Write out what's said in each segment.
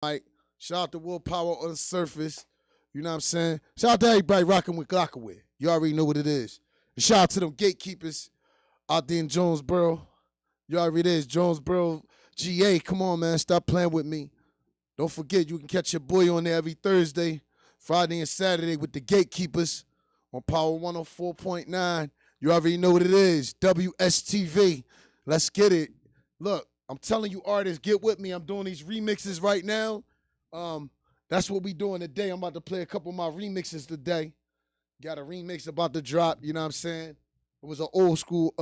Mike. Shout out to Willpower on the surface. You know what I'm saying? Shout out to everybody rocking with Glockaway. You already know what it is. And shout out to them gatekeepers out there in Jonesboro. You already is. Jonesboro, GA. Come on, man. Stop playing with me. Don't forget, you can catch your boy on there every Thursday, Friday, and Saturday with the gatekeepers on Power 104.9. You already know what it is. WSTV. Let's get it. Look, I'm telling you, artists, get with me. I'm doing these remixes right now. That's what we doing today. I'm about to play a couple of my remixes today. Got a remix about to drop, you know what I'm saying? It was an old school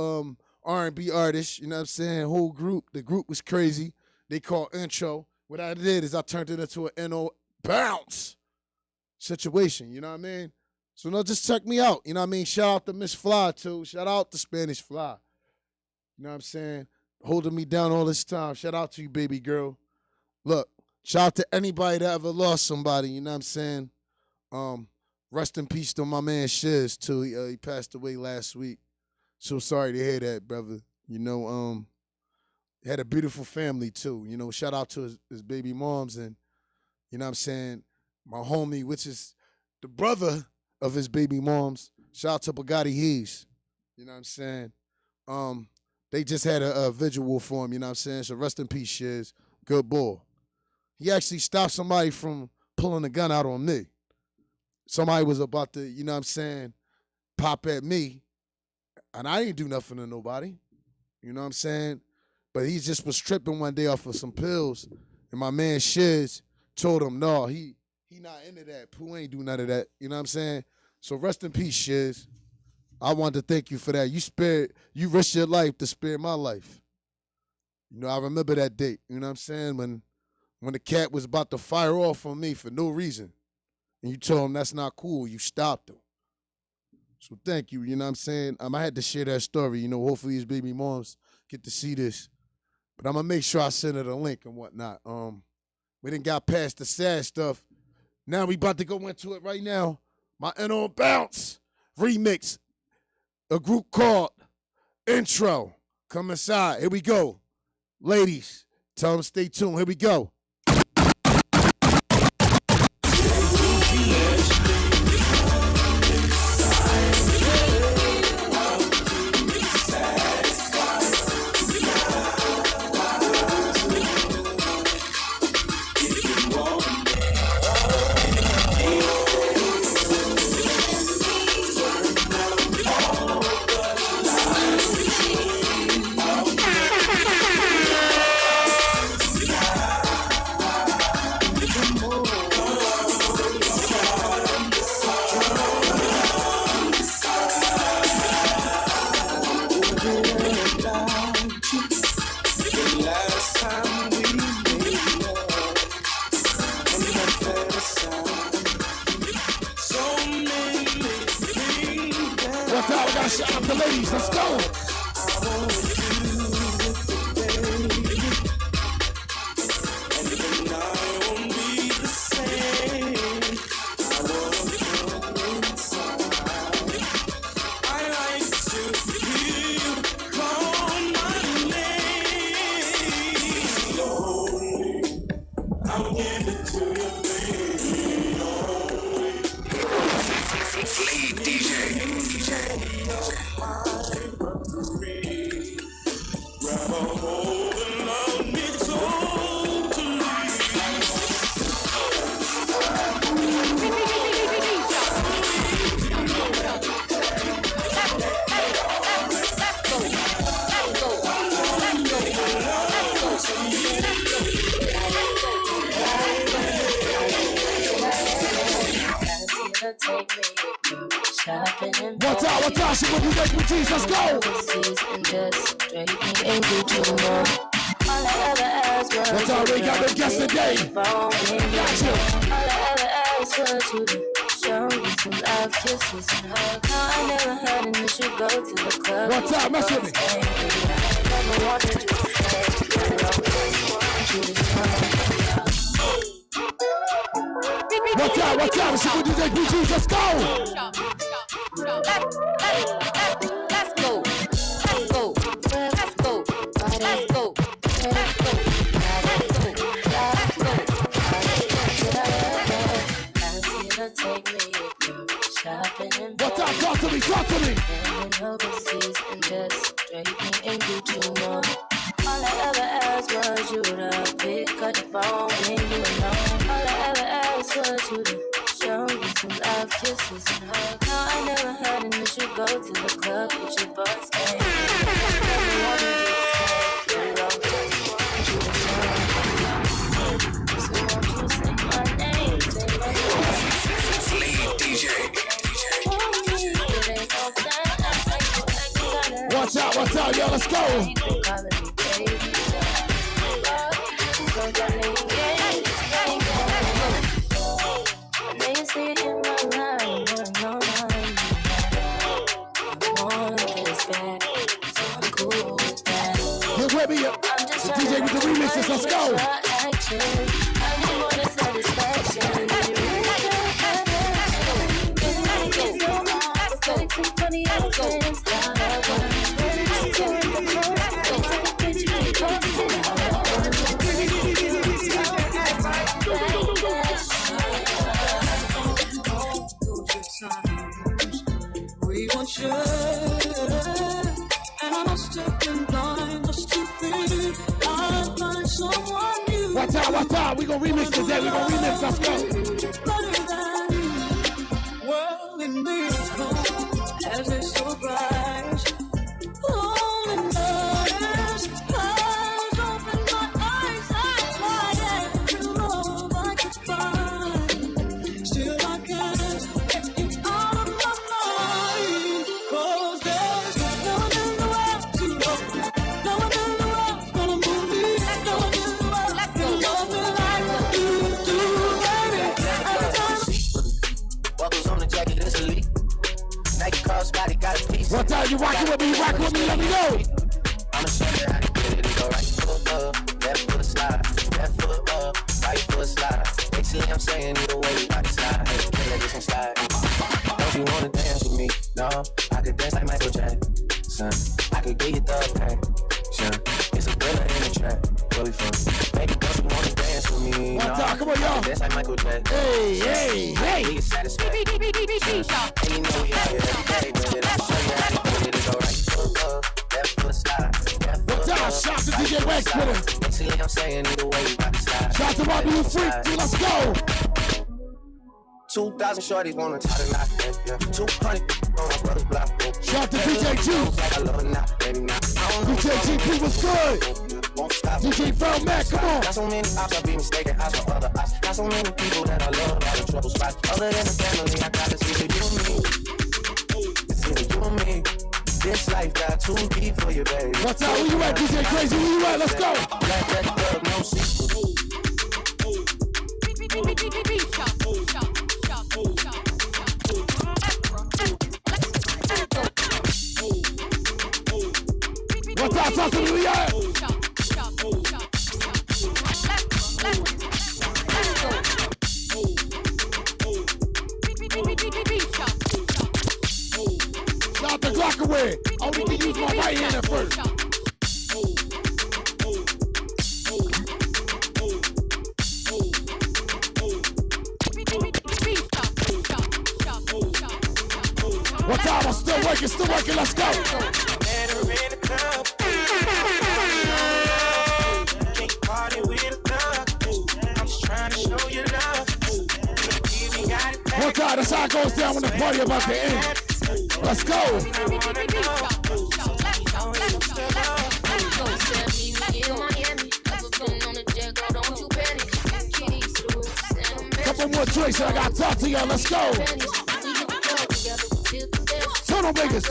R&B artist, you know what I'm saying? Whole group. The group was crazy. They called Intro. What I did is I turned it into an NO bounce situation, you know what I mean? So no, just check me out, you know what I mean? Shout out to Miss Fly too. Shout out to Spanish Fly. You know what I'm saying? Holding me down all this time. Shout out to you, baby girl. Look, shout out to anybody that ever lost somebody, you know what I'm saying? Rest in peace to my man Shiz too. He passed away last week. So sorry to hear that, brother. You know, had a beautiful family too. You know, shout out to his baby moms and, you know what I'm saying, my homie, which is the brother of his baby moms. Shout out to Bugatti Hees. You know what I'm saying? They just had a visual for him, you know what I'm saying? So rest in peace, Shiz. Good boy. He actually stopped somebody from pulling a gun out on me. Somebody was about to, you know what I'm saying, pop at me, and I didn't do nothing to nobody. You know what I'm saying? But he just was tripping one day off of some pills, and my man Shiz told him, no, he not into that. Pooh ain't do none of that. You know what I'm saying? So rest in peace, Shiz. I wanted to thank you for that. You risked your life to spare my life. You know, I remember that date. You know what I'm saying? When the cat was about to fire off on me for no reason. And you told him that's not cool. You stopped him. So thank you. You know what I'm saying? I had to share that story. You know, hopefully his baby moms get to see this. But I'm going to make sure I send her the link and whatnot. We done got past the sad stuff. Now we about to go into it right now. My NO Bounce remix. A group called Intro. Come inside. Here we go. Ladies, tell them stay tuned. Here we go. Shout out the ladies, let's go. What's up? She will be Dj Pooh Geez, let's go. What's up? We got the guest today. Gotcha. All I ever asked was you to show me some love, kisses, and hugs. No, I never had an issue go to the club. What's up? Mess with me. I never wanted you to stay. I always wanted you to come. What's up? She will DJ Pooh Geez, let's go. Let's go. Let's go. Let's go. Let's go. Let's go. Let's go. talk to me. Overseas and just straight me and do too much. All I ever asked was you to pick up the phone when you alone. All I ever asked was you to show me some love, kisses and hugs. No, I never had an issue. Go to the club with your boss. Watch out, y'all, let's go. Get with me up. The DJ with the remixes, let's go. We want you, and I must have been blind just to think I'd find someone new. Watch out, we gon' remix today, we gon' remix, let's go. Better than you, world in this home, as they so bright. Loneliness has opened my eyes, I every love I could find. Still I can't get it out of my mind, 'cause there's no one in the world to love. No one in the world's gonna move me. No one in the world can love me like you do, baby. Every time. Buckles on the jacket, it's elite. Nike crossbody got a piece. What time you rockin' with me, let me know. I'ma show you how to get it. It go right foot up, left foot slide, left foot up, right foot slide. Basically, I'm saying either way, you got to slide. Hey, can't let this one slide. Don't you wanna dance with me? No, I could dance like Michael Jackson. I could get you the passion. It's a thriller in the track. Where we from? Baby, don't you wanna dance with me? No, come on, y'all. Dance like Michael Jackson. Hey. Get satisfaction. And you know we out here every day, baby. I'll show you how to get it. It go right foot up, left foot slide. Shout to DJ Wax with him. Basically, I'm saying either way, you got to slide. Shout to Bobby, you freak, let's go. 2,000 shorties wanna tie the knot, yeah. 200 on my brother's block, yeah. Shout to DJ G. Like I love it now, baby, now. DJ GP was good. Won't stop. DJ Fell Mac, come on. Got so many ops, I be mistaken eyes for other ops. Got so many people that I love, all the trouble spots. Other than the family, I gotta see you and me. It's either you and me. This life got too deep for you, baby. What's up? Where you at, DJ Crazy? Where you at? Let's go. Black club, no secret. What's up? Talk to me, where you at? Shout the Glock away. I only can use my right hand at first. What time? I'm still working, let's go. One time, that's how it goes down when the party about to end. Let's go. Couple more drinks and I gotta talk to y'all. Let's go. Tunnel niggas.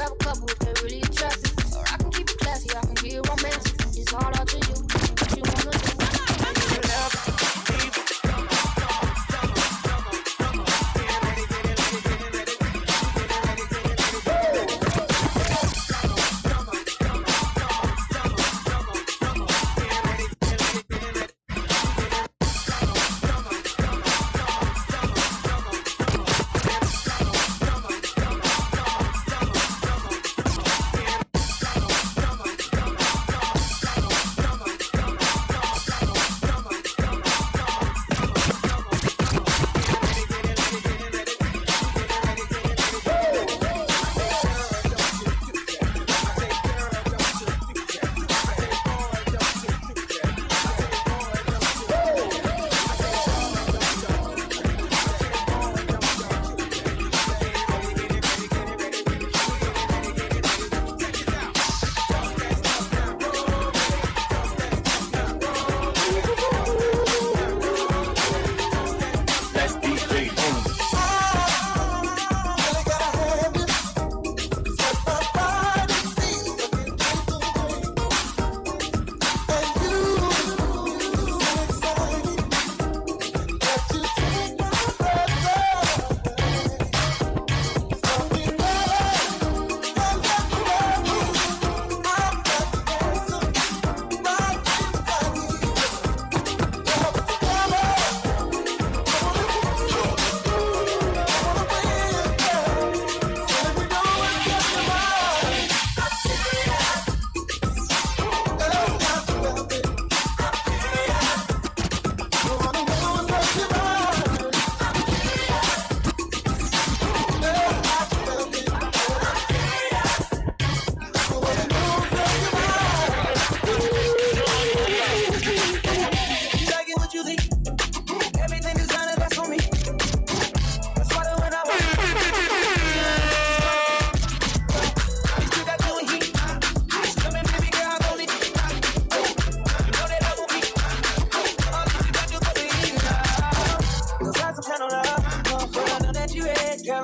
Or I can keep it classy, I can be romantic. It's all up to you. What you wanna do?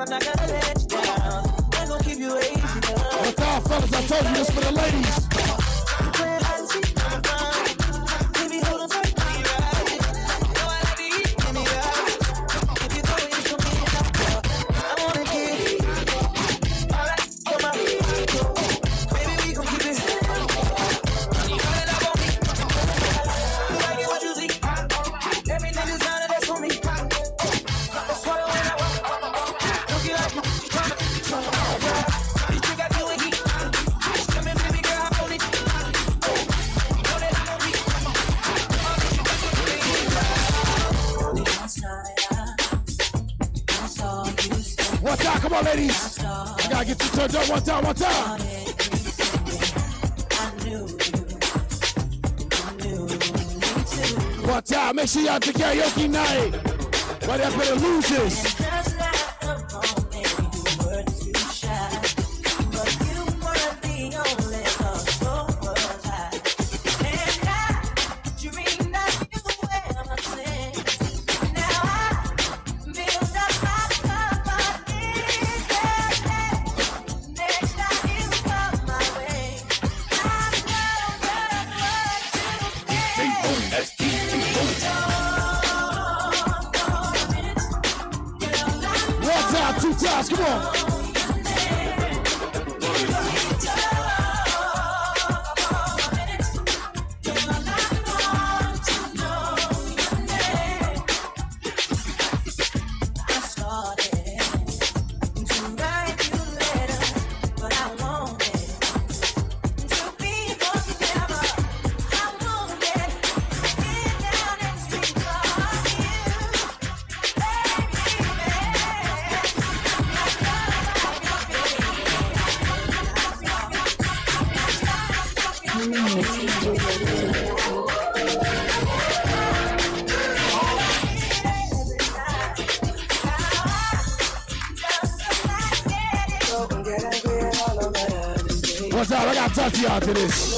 I'm not gonna let you down. I'm gonna keep you waiting. What's up, fellas? I told you this for the ladies. Play hide and seek, baby, hold on tight, be right. Know I love you, give me up. If you throw it, come in, I wanna get it. All right, come on, baby, we gon' keep it. You got it up on me. You like it what you see. Every nigga's down and that's for me. That's what I when I walk. Look it up, you think I do it heat. Come in, baby girl, I hold it. Know that I'm on beat. One time, come on, ladies. I gotta get you turned up one time, one time. One time, make sure y'all do karaoke night. Right up for the losers. One time, two times, come on. What's up? I gotta talk to y'all to this.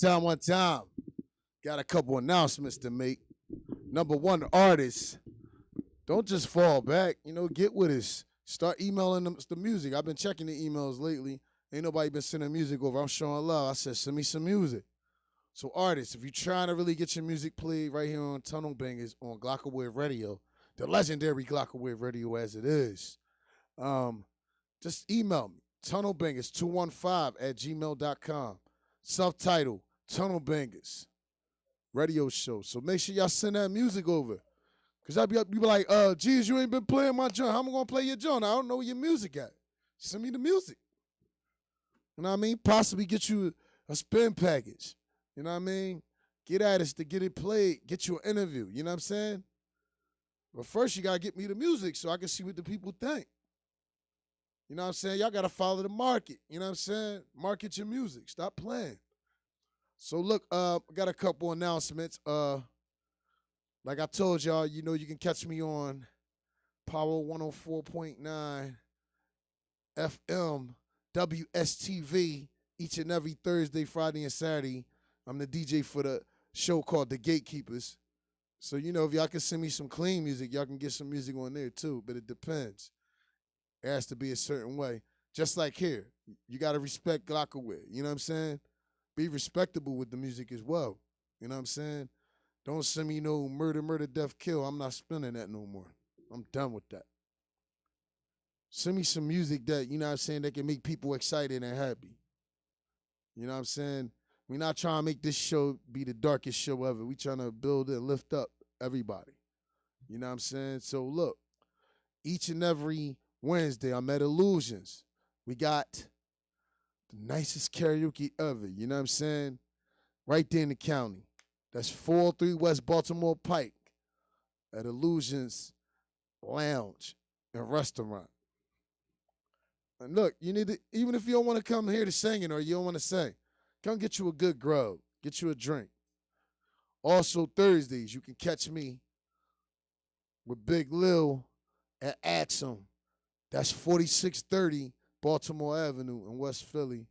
One time. Got a couple announcements to make. Number one, artists, don't just fall back. Get with us. Start emailing them the music. I've been checking the emails lately. Ain't nobody been sending music over. I'm showing love. I said, send me some music. So artists, if you're trying to really get your music played right here on Tunnel Bangers on Glockawave Radio, the legendary Glockawave Radio as it is, just email me, tunnelbangers215@gmail.com. Self-titled, Tunnel Bangers radio show. So make sure y'all send that music over. Because I'll be like, geez, you ain't been playing my joint. How am I going to play your joint? I don't know where your music at. Send me the music. You know what I mean? Possibly get you a spin package. You know what I mean? Get at us to get it played. Get you an interview. You know what I'm saying? But first, you got to get me the music so I can see what the people think. You know what I'm saying? Y'all got to follow the market. You know what I'm saying? Market your music. Stop playing. So, look, I got a couple announcements. Like I told y'all, you can catch me on Power 104.9 FM, WSTV, each and every Thursday, Friday, and Saturday. I'm the DJ for the show called The Gatekeepers. So, if y'all can send me some clean music, y'all can get some music on there, too. But it depends. It has to be a certain way. Just like here, you got to respect Glockaware. You know what I'm saying? Be respectable with the music as well. You know what I'm saying? Don't send me no murder, death, kill. I'm not spinning that no more. I'm done with that. Send me some music that, you know what I'm saying, that can make people excited and happy. You know what I'm saying? We not trying to make this show be the darkest show ever. We trying to build and lift up everybody. You know what I'm saying? So look, each and every Wednesday, I'm at Illusions. We got the nicest karaoke ever. You know what I'm saying? Right there in the county. That's 403 West Baltimore Pike at Illusions Lounge and Restaurant. And look, you need to, even if you don't want to come here to singing or you don't want to sing, come get you a good grub, get you a drink. Also Thursdays, you can catch me with Big Lil at Axum. That's 4630 Baltimore Avenue in West Philly.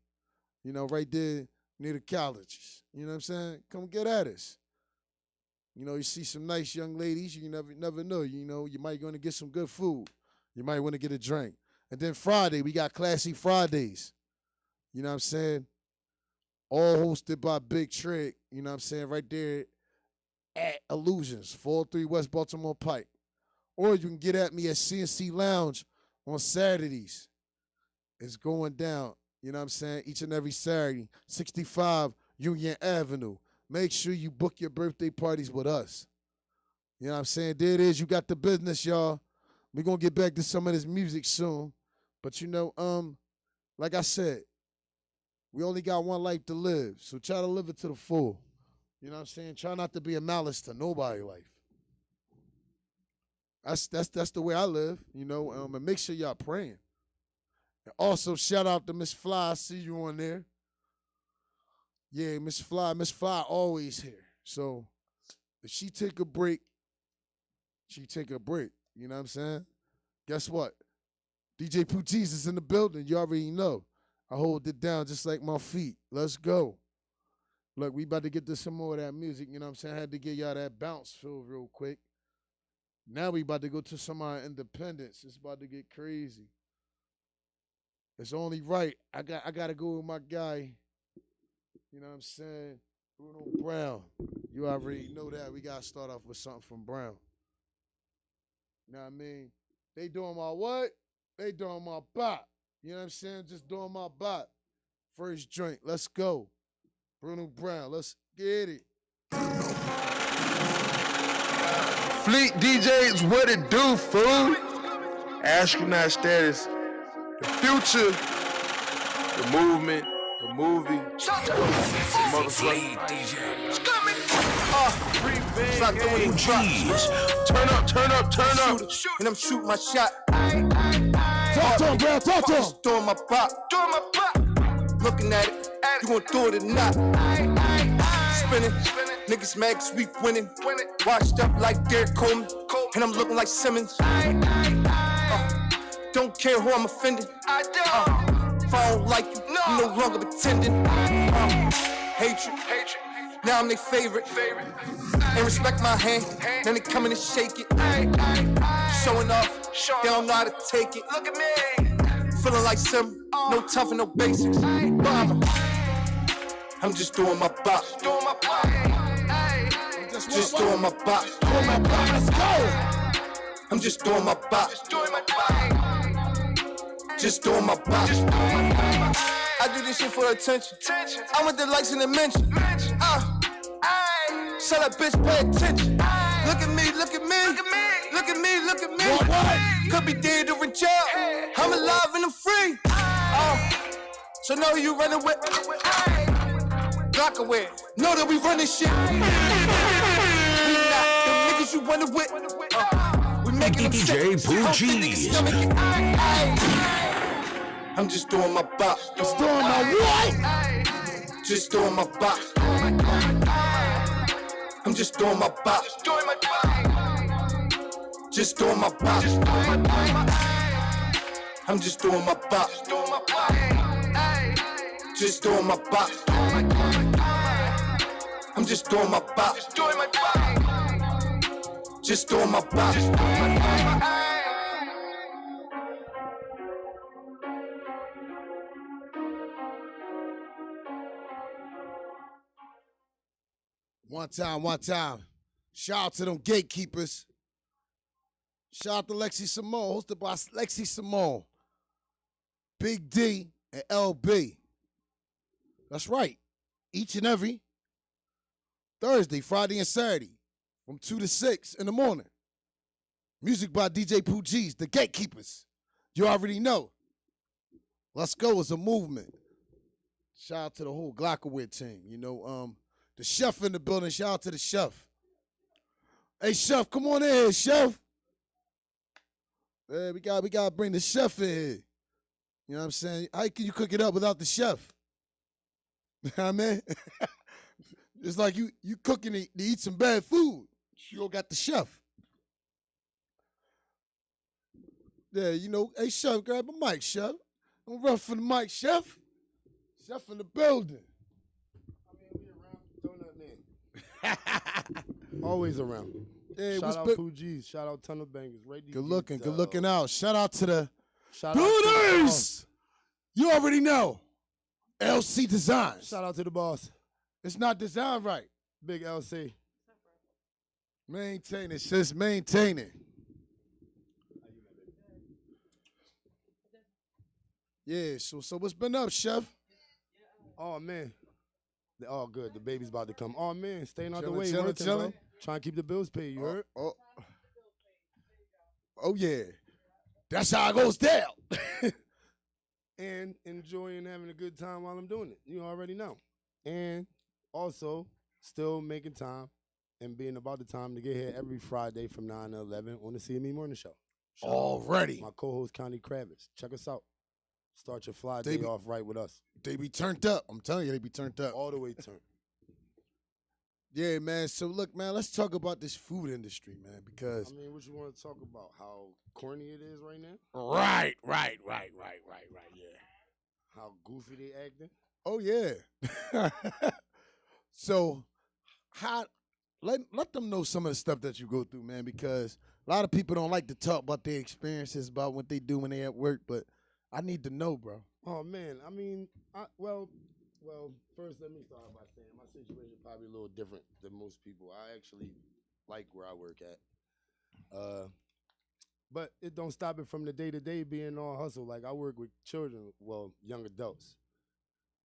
You know, right there near the colleges. You know what I'm saying? Come get at us. You know, you see some nice young ladies, you never know. You know, you might want to get some good food. You might want to get a drink. And then Friday, we got Classy Fridays. You know what I'm saying? All hosted by Big Trick, you know what I'm saying, right there at Illusions, 403 West Baltimore Pike. Or you can get at me at CNC Lounge on Saturdays. It's going down, you know what I'm saying, each and every Saturday, 65 Union Avenue. Make sure you book your birthday parties with us. You know what I'm saying? There it is. You got the business, y'all. We're going to get back to some of this music soon. But, you know, like I said, we only got one life to live. So try to live it to the full. You know what I'm saying? Try not to be a malice to nobody's life. That's the way I live, you know, and make sure y'all praying. And also, shout out to Miss Fly. I see you on there. Yeah, Miss Fly always here. So if she take a break, she take a break. You know what I'm saying? Guess what? DJ Pooh Geez is in the building. You already know. I hold it down just like my feet. Let's go. Look, we about to get to some more of that music. You know what I'm saying? I had to get y'all that bounce feel real quick. Now we about to go to some of our independence. It's about to get crazy. It's only right. I got to go with my guy. You know what I'm saying? Bruno Brown. You already know that. We got to start off with something from Brown. You know what I mean? They doing my what? They doing my bop. You know what I'm saying? Just doing my bop. First drink. Let's go. Bruno Brown. Let's get it. Fleet DJs, what it do, fool? Astronaut status. The future. The movement. The movie. The motherfucker. Stop doing cheese. Turn up, turn up, turn up. And I'm shooting my shot. Talk to him, bro. Talk to him. Just doing my pop. Looking at it. You gon' do it or not? Spinning. Niggas mad 'cause we winning. Washed up like Derek Coleman. And I'm looking like Simmons. Don't care who I'm offending. If I don't like you, I'm no longer pretending. Hatred. Now I'm their favorite. And respect my hand. Then they come in and shake it. Showing off. They don't know how to take it. Look at me. Feeling like Sim. No tough and no basics. Bomber. I'm just doing my bop. Just doing my bop. Let's go. I'm just doing my bop. Just doing my bop. I do this shit for attention. I want the likes and the mention. So that bitch pay attention. Look at me, look at me. Look at me, look at me. What? Could be dead or in jail. I'm alive and I'm free. So know who you running with. Block away. Know that we running shit. We not them niggas you running with. We making them DJ sick. Pooh Hope the niggas Geez. stomach it. I'm just doing my bop. Just doing my what? Just doing my bop. I'm just doing my bop. Just doing my bop. I'm just doing my bop. Just doing my bop. I'm just doing my bop. Just doing my bop. One time. Shout out to them gatekeepers. Shout out to Lexi Simone, hosted by Lexi Simone, Big D, and LB. That's right. Each and every Thursday, Friday, and Saturday from 2 to 6 in the morning. Music by DJ Pooh Geez, the Gatekeepers. You already know. Let's go. It's a movement. Shout out to the whole Glockaway team. You know, the chef in the building. Shout out to the chef. Hey, chef, come on in here, chef. Hey, we gotta bring the chef in here. You know what I'm saying? How can you cook it up without the chef? You know what I mean? It's like you cooking to eat some bad food. You don't got the chef. Yeah, you know, hey, chef, grab a mic, chef. Don't run for the mic, chef. Chef in the building. I mean, we around, throw nothing in. Always around. Hey, Shout what's out big? Pooh Geez. Shout out Tunnel Bangers. Good looking out. Shout out to the Shout out to the boss. builders. You already know. LC Designs. Shout out to the boss. It's not designed right. Big LC. Maintain it, sis. Maintain it. Yeah, so what's been up, chef? Oh, man. Oh, good. The baby's about to come. Oh, man. Staying out the Chillin', way. chillin', Working, chillin'. bro. Trying to keep the bills paid. You heard? Oh yeah. That's how it goes down. And enjoying having a good time while I'm doing it. You already know. And also still making time and being about the time to get here every Friday from 9 to 11 on the CME Morning Show. Shout out Already. my co-host, Connie Kravitz. Check us out. Start your fly They day be- off right with us. They be turned up. I'm telling you, they be turned up. All the way turned. Yeah, man. So look, man, let's talk about this food industry, man, because I mean, what you want to talk about? How corny it is right now? right, yeah. How goofy they acting? Oh yeah. So how let them know some of the stuff that you go through, man, because a lot of people don't like to talk about their experiences about what they do when they at work, but I need to know, bro. Oh man, I mean, well, first let me start by saying my situation is probably a little different than most people. I actually like where I work at, but it don't stop it from the day to day being all hustle. Like I work with children, well, young adults,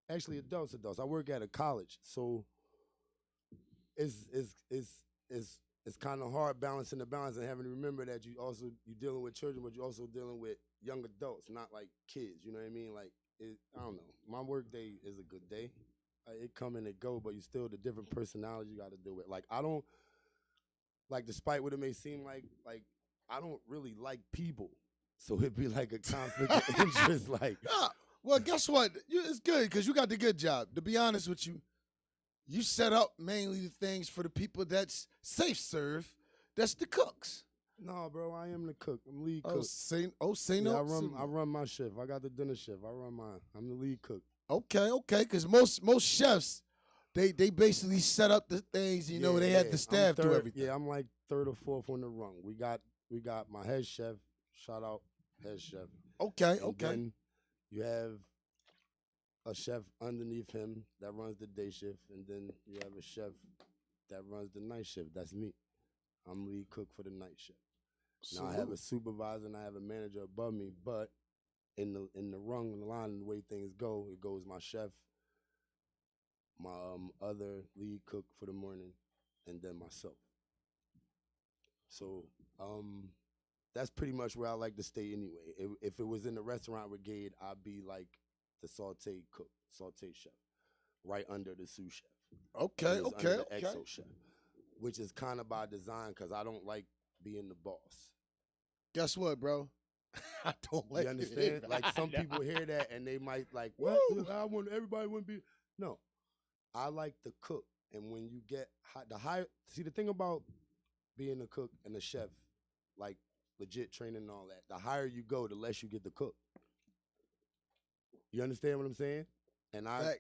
actually adults. I work at a college, so it's kind of hard balancing the balance and having to remember that you're dealing with children, but you're also dealing with young adults, not like kids. You know what I mean? Like I don't know. My work day is a good day. It come and it go, but you still the different personalities you got to deal with. Like I don't like, despite what it may seem like I don't really like people, so it'd be like a conflict of interest. Like, Well, guess what? It's good because you got the good job. To be honest with you, you set up mainly the things for the people that's safe serve. That's the cooks. no, bro, I am the cook. I'm lead cook. Say Yeah, no. I run my shift. I got the dinner shift. I run mine. I'm the lead cook. Okay, because most chefs, they basically set up the things. You know, they had the I'm staff do third- everything. Yeah, I'm like third or fourth on the rung. We got my head chef. Shout out head chef. Okay. And then you have a chef underneath him that runs the day shift, and then you have a chef that runs the night shift. That's me. I'm lead cook for the night shift. Now I have a supervisor and I have a manager above me, but in the rung and the line and the way things go, it goes my chef, my other lead cook for the morning, and then myself. So that's pretty much where I like to stay anyway. If it was in the restaurant brigade, I'd be like the saute cook, saute chef, right under the sous chef. Okay. Under the exo chef, which is kind of by design because I don't like being the boss. Guess what, bro? I don't like You understand? Like some people hear that and they might like, what? Everybody wouldn't be. No, I like to cook, and when you get the higher, see the thing about being a cook and a chef, like legit training and all that, the higher you go, the less you get to cook. You understand what I'm saying? And I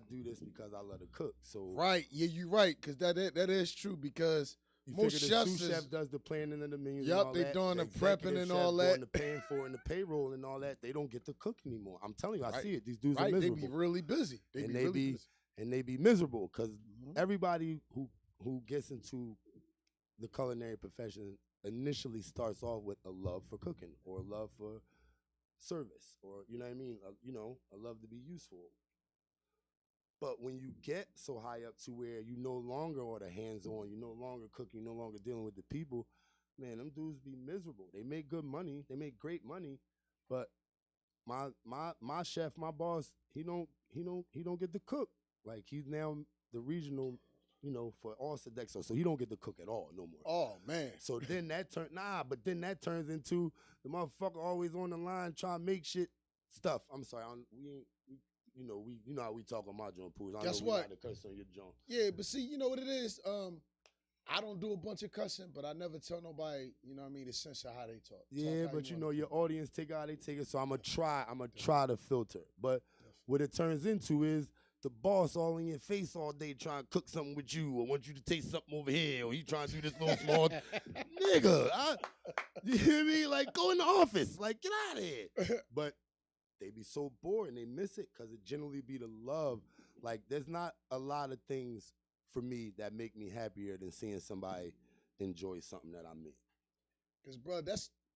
do this because I love to cook. So Right. Yeah, you're right. Because that is true. Because you most figure the chefs sous is- chef does the planning and the menus. Yup, and all they that. doing the executive prepping and chef all doing that. the paying for and the payroll and all that. They don't get to cook anymore. I'm telling you, I Right. see it. These dudes are right, they miserable. be really busy. They and be they really be busy. and they be miserable because Mhm. everybody who gets into the culinary profession initially starts off with a love for cooking or a love for service or you know what I mean, a love to be useful. But when you get so high up to where you no longer are the hands-on, you no longer cooking, you no longer dealing with the people, man, them dudes be miserable. They make good money, they make great money, but my chef, my boss, he don't get to cook. Like he's now the regional, for all Sodexo, so he don't get to cook at all no more. Oh man. So then that that turns into the motherfucker always on the line trying to make shit stuff. I'm sorry, you know how we talk on my joint, Pooh. Guess what? To curse on your joint. Yeah, but see, you know what it is? I don't do a bunch of cussing, but I never tell nobody, the sense of how they talk. Yeah, Talk but how want. your audience take it how they take it. So I'm gonna try to filter. But what it turns into is the boss all in your face all day trying to cook something with you, or want you to taste something over here, or he trying to do this little small nigga. You hear me? Like, go in the office. Like, get out of here. But they be so bored and they miss it because it generally be the love. Like, there's not a lot of things for me that make me happier than seeing somebody enjoy something that I make. Because, bro,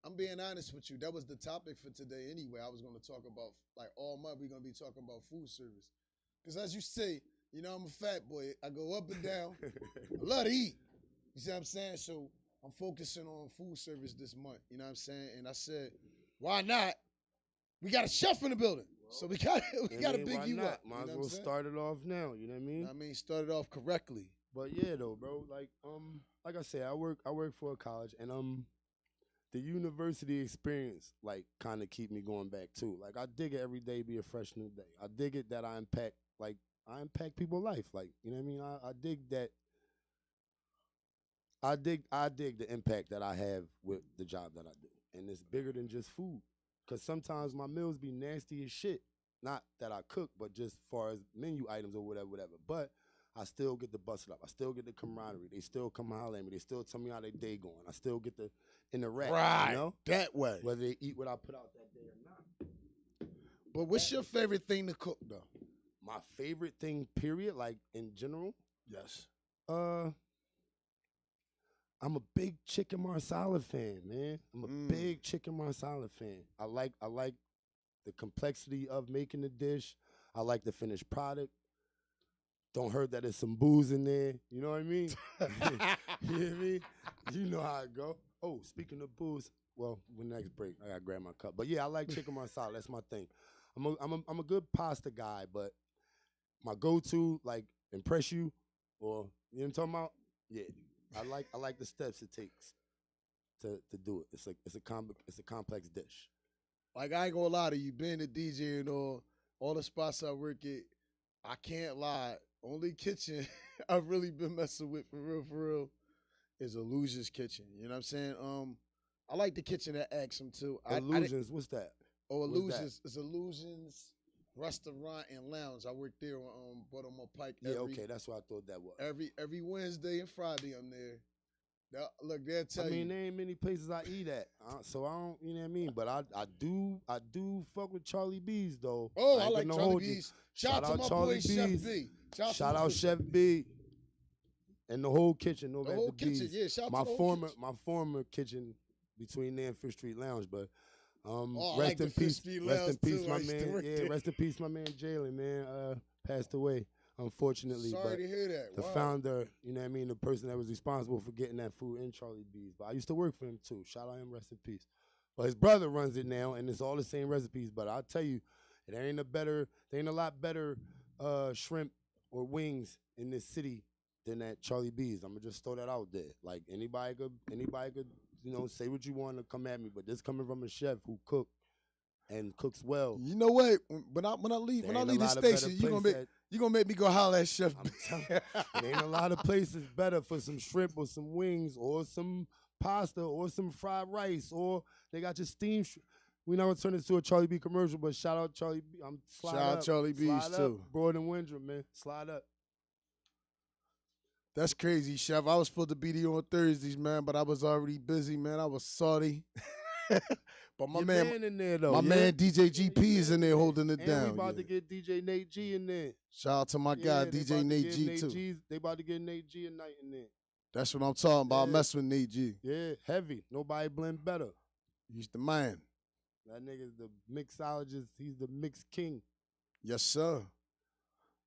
I'm being honest with you. That was the topic for today anyway. I was going to talk about, like, all month we're going to be talking about food service. Because as you say, I'm a fat boy. I go up and down. I love to eat. You see what I'm saying? So I'm focusing on food service this month. You know what I'm saying? And I said, why not? We got a chef in the building. So we got to big you up. Might as well start it off now. You know what I mean? Start it off correctly. But yeah, though, bro. Like I said, I work for a college, and the university experience kind of keep me going back too. Like I dig it every day, be a fresh new day. I dig it that I impact people's life. Like, you know what I mean? I dig that. I dig the impact that I have with the job that I do, and it's bigger than just food. Cause sometimes my meals be nasty as shit. Not that I cook, but just far as menu items or whatever. But I still get to bust it up. I still get the camaraderie. They still come holler at me. They still tell me how their day going. I still get to interact. Right, that way. Whether they eat what I put out that day or not. But what's your favorite thing to cook, though? My favorite thing, period, like in general? Yes. I'm a big chicken marsala fan, man. I'm a big chicken marsala fan. I like the complexity of making the dish. I like the finished product. Don't hurt that there's some booze in there. You know what I mean? You hear me? You know how it go. Oh, speaking of booze, well, when next break, I gotta grab my cup. But yeah, I like chicken marsala. That's my thing. I'm a good pasta guy, but my go-to, like, impress you, or you know what I'm talking about? Yeah. I like the steps it takes to do it. It's a complex dish. Like, I ain't gonna lie to you, being a DJ and all the spots I work at, I can't lie. Only kitchen I've really been messing with for real is Illusions Kitchen. You know what I'm saying? I like the kitchen at Axum too. Illusions, what's that? Oh, Illusions. It's Illusions Restaurant and Lounge. I work there on Baltimore Pike. Okay, that's what I thought that was. Every Wednesday and Friday I'm there. Look, they'll tell you. There ain't many places I eat at, so I don't, you know what I mean? But I do fuck with Charlie B's though. Oh, I like Charlie B's. Shout out to my boy Chef B. Shout out Chef B. And the whole kitchen. The whole kitchen, yeah. Shout out to the whole kitchen. My former kitchen between there and Fifth Street Lounge, but rest in peace. Rest in peace, my man. Yeah, rest in peace, my man Jalen, man. Passed away, unfortunately. Sorry to hear that. The founder, you know what I mean, the person that was responsible for getting that food in Charlie B's. But I used to work for him too. Shout out him, rest in peace. But his brother runs it now, and it's all the same recipes. But I'll tell you, there ain't a lot better shrimp or wings in this city than at Charlie B's. I'm gonna just throw that out there. Like anybody could, say what you want to come at me, but this coming from a chef who cooks well. You know what? When I leave the station, you gonna make me go holler at Chef. I'm telling you, there ain't a lot of places better for some shrimp or some wings or some pasta or some fried rice, or they got your steamed. We not gonna turn this to a Charlie B commercial, but shout out Charlie B. Shout out Charlie B's too. Broad and Windrum, man. Slide up. That's crazy, Chef. I was supposed to be there on Thursdays, man, but I was already busy, man. I was salty. But my man in there, though. My man DJ GP is in there holding it down. We about to get DJ Nate G in there. Shout out to my guy DJ Nate G too. They about to get Nate G a night in there. That's what I'm talking about. I mess with Nate G. Yeah, heavy. Nobody blend better. He's the man. That nigga's the mixologist. He's the mix king. Yes, sir.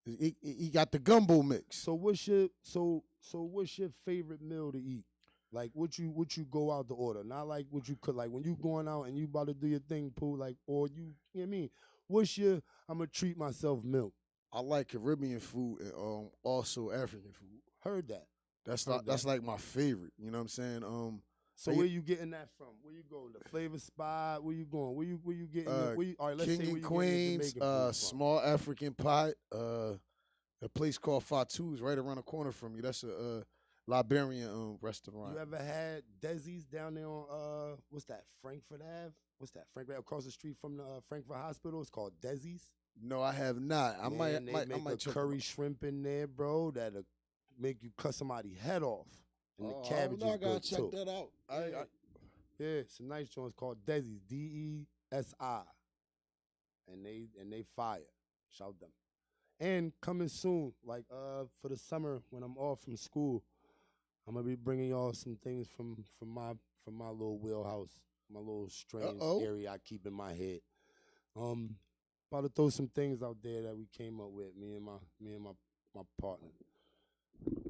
He got the gumbo mix. So what's your favorite meal to eat? Like what you go out to order? Not like what you could like when you going out and you about to do your thing, Pooh, like or you know what I mean? What's your I'm gonna treat myself meal? I like Caribbean food and also African food. Heard that. That's like my favorite. You know what I'm saying? So where you getting that from? Where you go? The flavor spot? Where you going? Where you getting? All right, let's King say where and you Queens, getting your Jamaican food from. small African pot. A place called Fatu's right around the corner from you. That's a Liberian restaurant. You ever had Desi's down there on what's that? Frankfurt Ave? What's that? Frankfurt across the street from the Frankfurt Hospital. It's called Desi's. No, I have not. I might make a curry shrimp in there, bro. That'll make you cut somebody's head off. And the cabbage is I gotta good check too. that out. Yeah, it's a nice joint. It's called Desi's, DESI, and they fire. Shout them. And coming soon, like for the summer when I'm off from school, I'm gonna be bringing y'all some things from my little wheelhouse, my little strange area I keep in my head. About to throw some things out there that we came up with, me and my partner.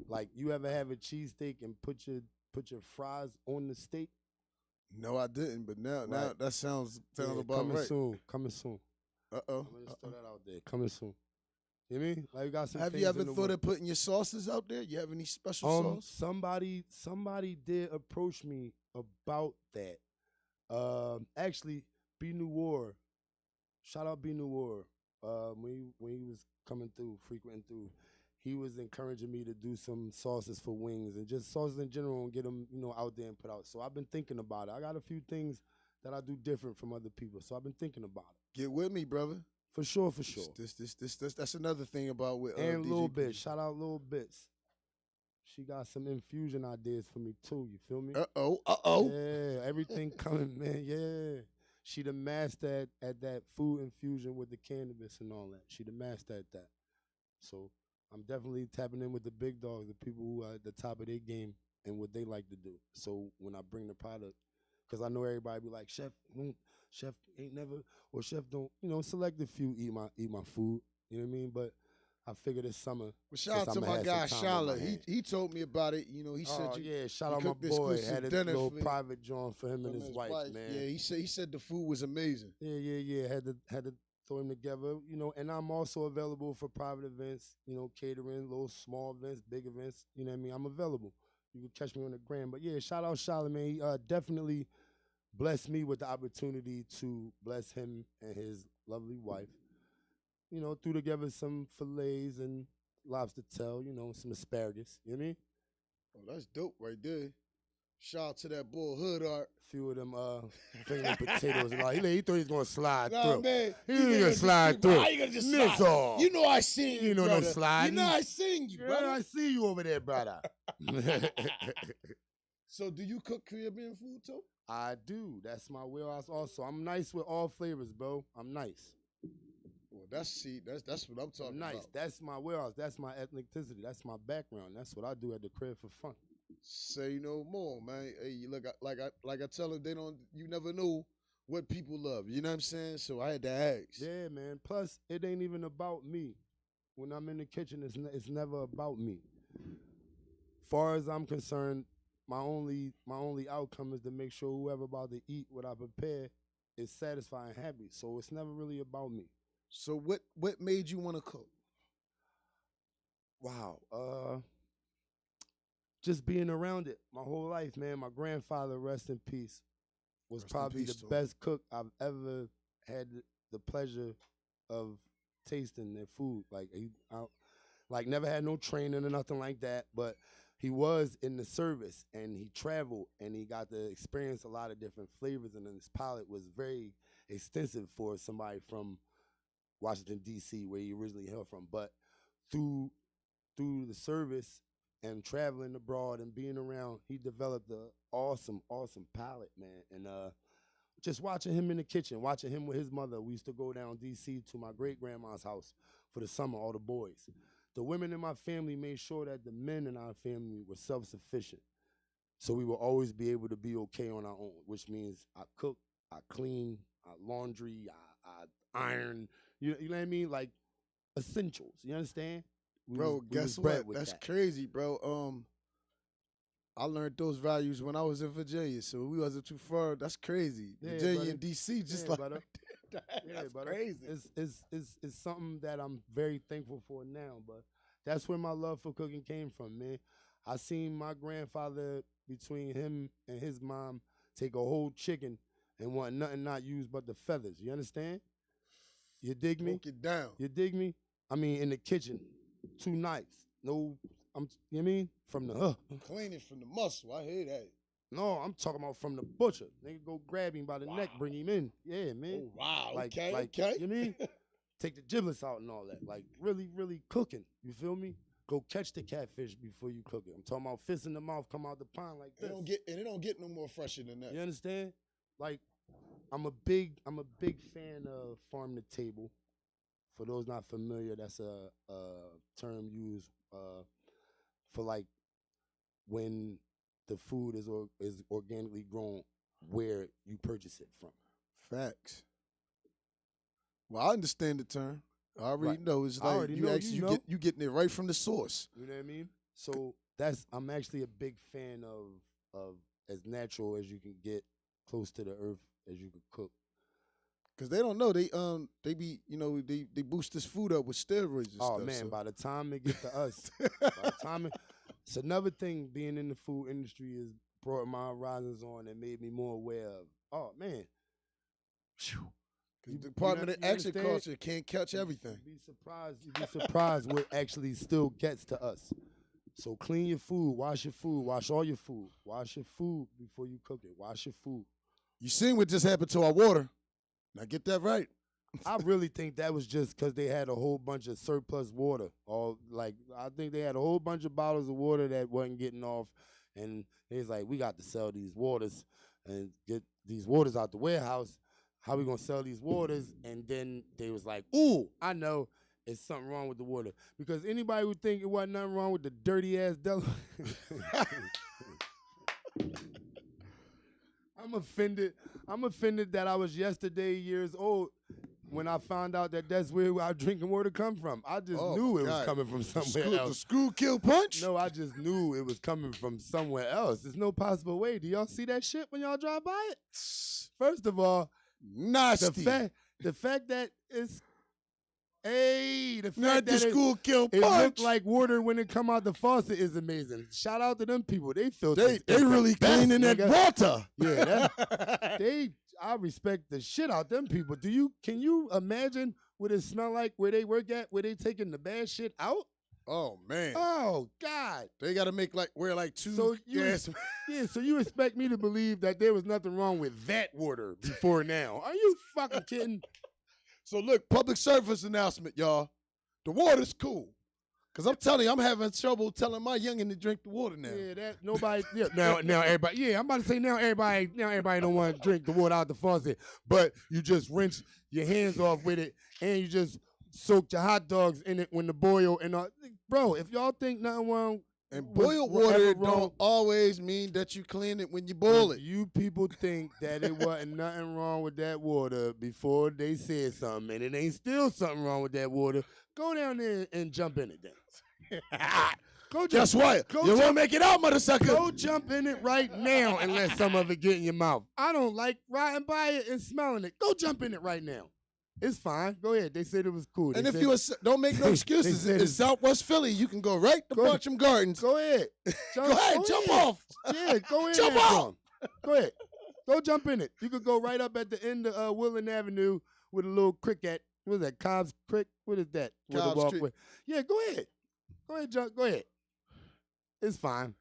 Like, you ever have a cheesesteak and put your fries on the steak? No, I didn't. But now that sounds about coming right. Coming soon. I'm gonna just throw that out there. Coming soon. You know what I mean? Like, we got some. Have things you ever in the thought works. of putting your sauces out there? You have any special sauce? Somebody did approach me about that. Actually, B New War. Shout out B New War. When he was coming through, frequenting through, he was encouraging me to do some sauces for wings and just sauces in general and get them, out there and put out. So I've been thinking about it. I got a few things that I do different from other people. So I've been thinking about it. Get with me, brother. For sure. That's another thing about with and DJ Lil Pooh. Bits. Shout out Lil Bits. She got some infusion ideas for me too. You feel me? Uh-oh. Yeah, everything coming, man. Yeah. She the master at that food infusion with the cannabis and all that. She the master at that. So I'm definitely tapping in with the big dogs, the people who are at the top of their game and what they like to do. So when I bring the product, because I know everybody be like, Chef ain't never, or Chef don't, selective few eat my food. You know what I mean? But I figured this summer. Well, shout out to my guy Shala. He told me about it. He said shout out my boy. Had a little private joint for him and his wife, man. Yeah, he said the food was amazing. Yeah. Had to throw him together, and I'm also available for private events, catering, little small events, big events, you know what I mean? I'm available. You can catch me on the gram. But yeah, shout out Shala, man. He definitely blessed me with the opportunity to bless him and his lovely wife. Threw together some fillets and lobster tail, some asparagus. You know what I mean? Oh, that's dope right there. Shout out to that boy Hood Art. Few of them finger potatoes and all. He thought he was gonna slide through. Man, he was gonna slide through. How you gonna just slide? You know I seen you, brother. No slide. I seen you, brother. I see you over there, brother. So do you cook Caribbean food too? I do. That's my wheelhouse also. I'm nice with all flavors, bro. I'm nice. Well, that's what I'm talking nice. about. That's my wheelhouse. That's my ethnicity. That's my background. That's what I do at the crib for fun. Say no more, man. Hey, look, like I tell them, you never know what people love. You know what I'm saying? So I had to ask. Yeah, man. Plus, it ain't even about me. When I'm in the kitchen, it's never about me. Far as I'm concerned, my only outcome is to make sure whoever about to eat what I prepare is satisfied and happy. So it's never really about me. So what made you want to cook? Wow. Just being around it my whole life, man. My grandfather, rest in peace, was probably the best cook I've ever had the pleasure of tasting their food. Like never had no training or nothing like that, but he was in the service and he traveled and he got to experience a lot of different flavors, and his palate was very extensive for somebody from Washington, D.C., where he originally hailed from. But through the service and traveling abroad and being around, he developed an awesome palate, man. And just watching him in the kitchen, watching him with his mother. We used to go down D.C. to my great-grandma's house for the summer, all the boys. The women in my family made sure that the men in our family were self-sufficient. So we will always be able to be okay on our own, which means I cook, I clean, I laundry, I iron. You know what I mean? Like, essentials. You understand? Bro, We was guess bred what? with That's that. crazy, bro. I learned those values when I was in Virginia, so we wasn't too far. That's crazy. Yeah, Virginia brother. and DC, just Yeah, like brother. that's brother. crazy. It's something that I'm very thankful for now, but that's where my love for cooking came from, man. I seen my grandfather, between him and his mom, take a whole chicken and want nothing not used but the feathers. You understand? You dig me? Broke it down. You dig me? I mean, in the kitchen, 2 knives. No, you know what I mean? From the Cleaning from the muscle. I hear that. No, I'm talking about from the butcher. Nigga go grab him by the neck, bring him in. Yeah, man. Oh, wow. Like, okay. You mean? Take the giblets out and all that. Like, really, really cooking. You feel me? Go catch the catfish before you cook it. I'm talking about fist in the mouth, come out the pond like this. It don't get no more fresher than that. You understand? Like, I'm a big fan of farm to table. For those not familiar, that's a term used for like when the food is organically grown where you purchase it from. Facts. Well, I understand the term. I already Right. know. It's I like already you know, actually you know. you getting it right from the source. You know what I mean? So I'm actually a big fan of as natural as you can get, close to the earth as you can cook. Cause they don't know they be they boost this food up with steroids and Oh stuff. man, so. by the time it get to us, by the time it's another thing. Being in the food industry has brought my horizons on and made me more aware of. Oh man, phew. The Department of you understand? Agriculture can't catch everything. You'd be surprised what actually still gets to us. So clean your food, wash all your food, wash your food before you cook it. Wash your food. You seen what just happened to our water? Now get that right. I really think that was just because they had a whole bunch of surplus water. I think they had a whole bunch of bottles of water that wasn't getting off, and they was like, we got to sell these waters and get these waters out the warehouse. How we gonna sell these waters? And then they was like, ooh, I know it's something wrong with the water. Because anybody would think it wasn't nothing wrong with the dirty ass Delaware. I'm offended that I was yesterday years old when I found out that that's where our drinking water come from. I just knew it was coming from somewhere else. The school kill punch? No, I just knew it was coming from somewhere else. There's no possible way. Do y'all see that shit when y'all drive by it? First of all, nasty. The fact that it's the fact Not that the school kill it punch. looked like water when it come out the faucet is amazing. Shout out to them people. They feel They really cleaning that water. Yeah, I respect the shit out them people. Can you imagine what it smell like where they work at, where they taking the bad shit out? Oh man. Oh God. They gotta wear two So you expect me to believe that there was nothing wrong with that water before now? Are you fucking kidding? So look, public service announcement, y'all. The water's cool. Cause I'm telling you, I'm having trouble telling my youngin to drink the water now. Yeah, that nobody. Yeah, now everybody. Yeah, I'm about to say now everybody don't want to drink the water out the faucet, but you just rinse your hands off with it, and you just soak your hot dogs in it when the boil and all. Bro, if y'all think nothing wrong. And boiled water don't always mean that you clean it when you boil it. You people think that it wasn't nothing wrong with that water before they said something, and it ain't still something wrong with that water. Go down there and jump in it then. Guess what? You won't make it out, motherfucker. Go jump in it right now and let some of it get in your mouth. I don't like riding by it and smelling it. Go jump in it right now. It's fine. Go ahead. They said it was cool. And don't make no excuses. It's Southwest Philly. You can go right to Bartram Gardens. Go ahead. Go ahead. Jump off. Yeah, go in. Jump off. Go ahead. Go jump in it. You could go right up at the end of Woodland Avenue with a little creek at, what is that, Cobb's Creek? What is that? Cobb's Creek. Yeah, go ahead. Go ahead, John. Go ahead. It's fine.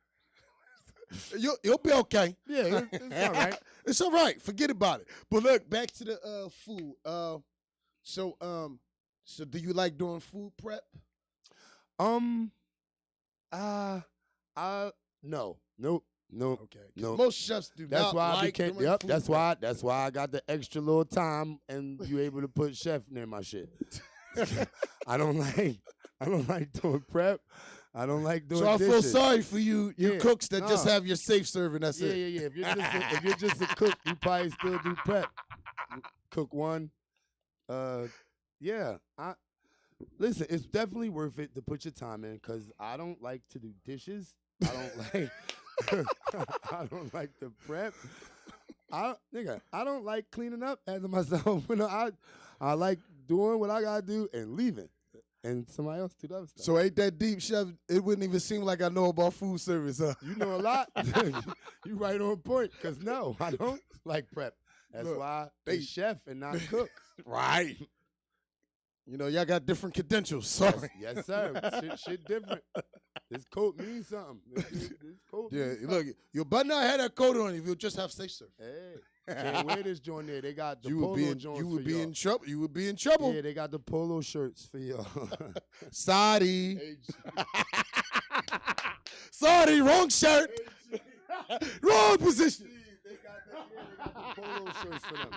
You'll be okay. Yeah, it's all right. It's all right. Forget about it. But look, back to the food. So do you like doing food prep? No. Nope. Okay. No. Most chefs do That's not why like I became. doing Yep. food That's prep. why I got the extra little time and you able to put chef near my shit. I don't like doing prep. I don't like doing. So I feel dishes. sorry for you cooks that just Nah. have your safe serving. That's it. Yeah. If you're just a cook, you probably still do prep. Cook one. Yeah. Listen, it's definitely worth it to put your time in because I don't like to do dishes. I don't like. I don't like to prep. I don't like cleaning up after myself. I like doing what I gotta do and leaving, and somebody else do the other stuff. So ain't that deep, chef? It wouldn't even seem like I know about food service, huh? You know a lot. You right on point. Cause no, I don't like prep. That's Look, why they chef and not cook. Right. You know, y'all got different credentials. Sorry. Yes, sir. Shit different. This coat means something. This coat means something. Look, your button not had that coat on if you'll just have say so. Hey, can't wear this joint there. They got the You polo would be in, joints you would for be y'all. in trouble. You would be in trouble. Yeah, they got the polo shirts for y'all. Sorry. Sorry, wrong shirt. Wrong position. They got the polo shirts for them.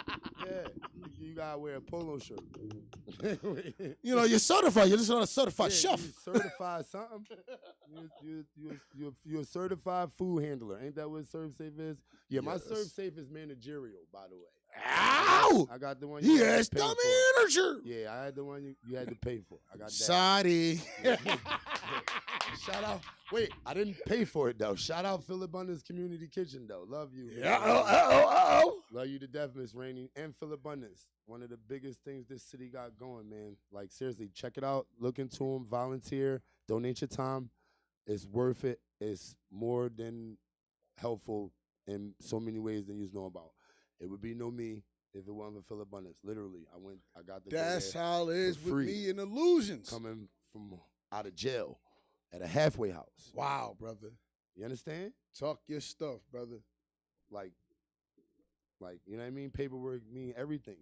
Yeah, you gotta wear a polo shirt. You know, you're certified. You're just not a certified Yeah, chef. You certified something. You're a certified food handler. Ain't that what ServSafe is? Yeah, my Yes. ServSafe is managerial, by the way. Ow! I got the one. He you had has to pay the for. manager. Yeah, I had the one you had to pay for. I got that. Sorry. Shout out. Wait, I didn't pay for it though. Shout out Phil Abundance Community Kitchen though. Love you. Yeah. Uh-oh. Love you to death, Miss Rainey and Phil Abundance. One of the biggest things this city got going, man. Like seriously, check it out. Look into them. Volunteer. Donate your time. It's worth it. It's more than helpful in so many ways than you know about. It would be no me if it wasn't for Phil Abundance. Literally, I got the. That's how it is for with free. me and Illusions. Coming from out of jail at a halfway house. Wow, brother. You understand? Talk your stuff, brother. Like, you know what I mean? Paperwork mean everything.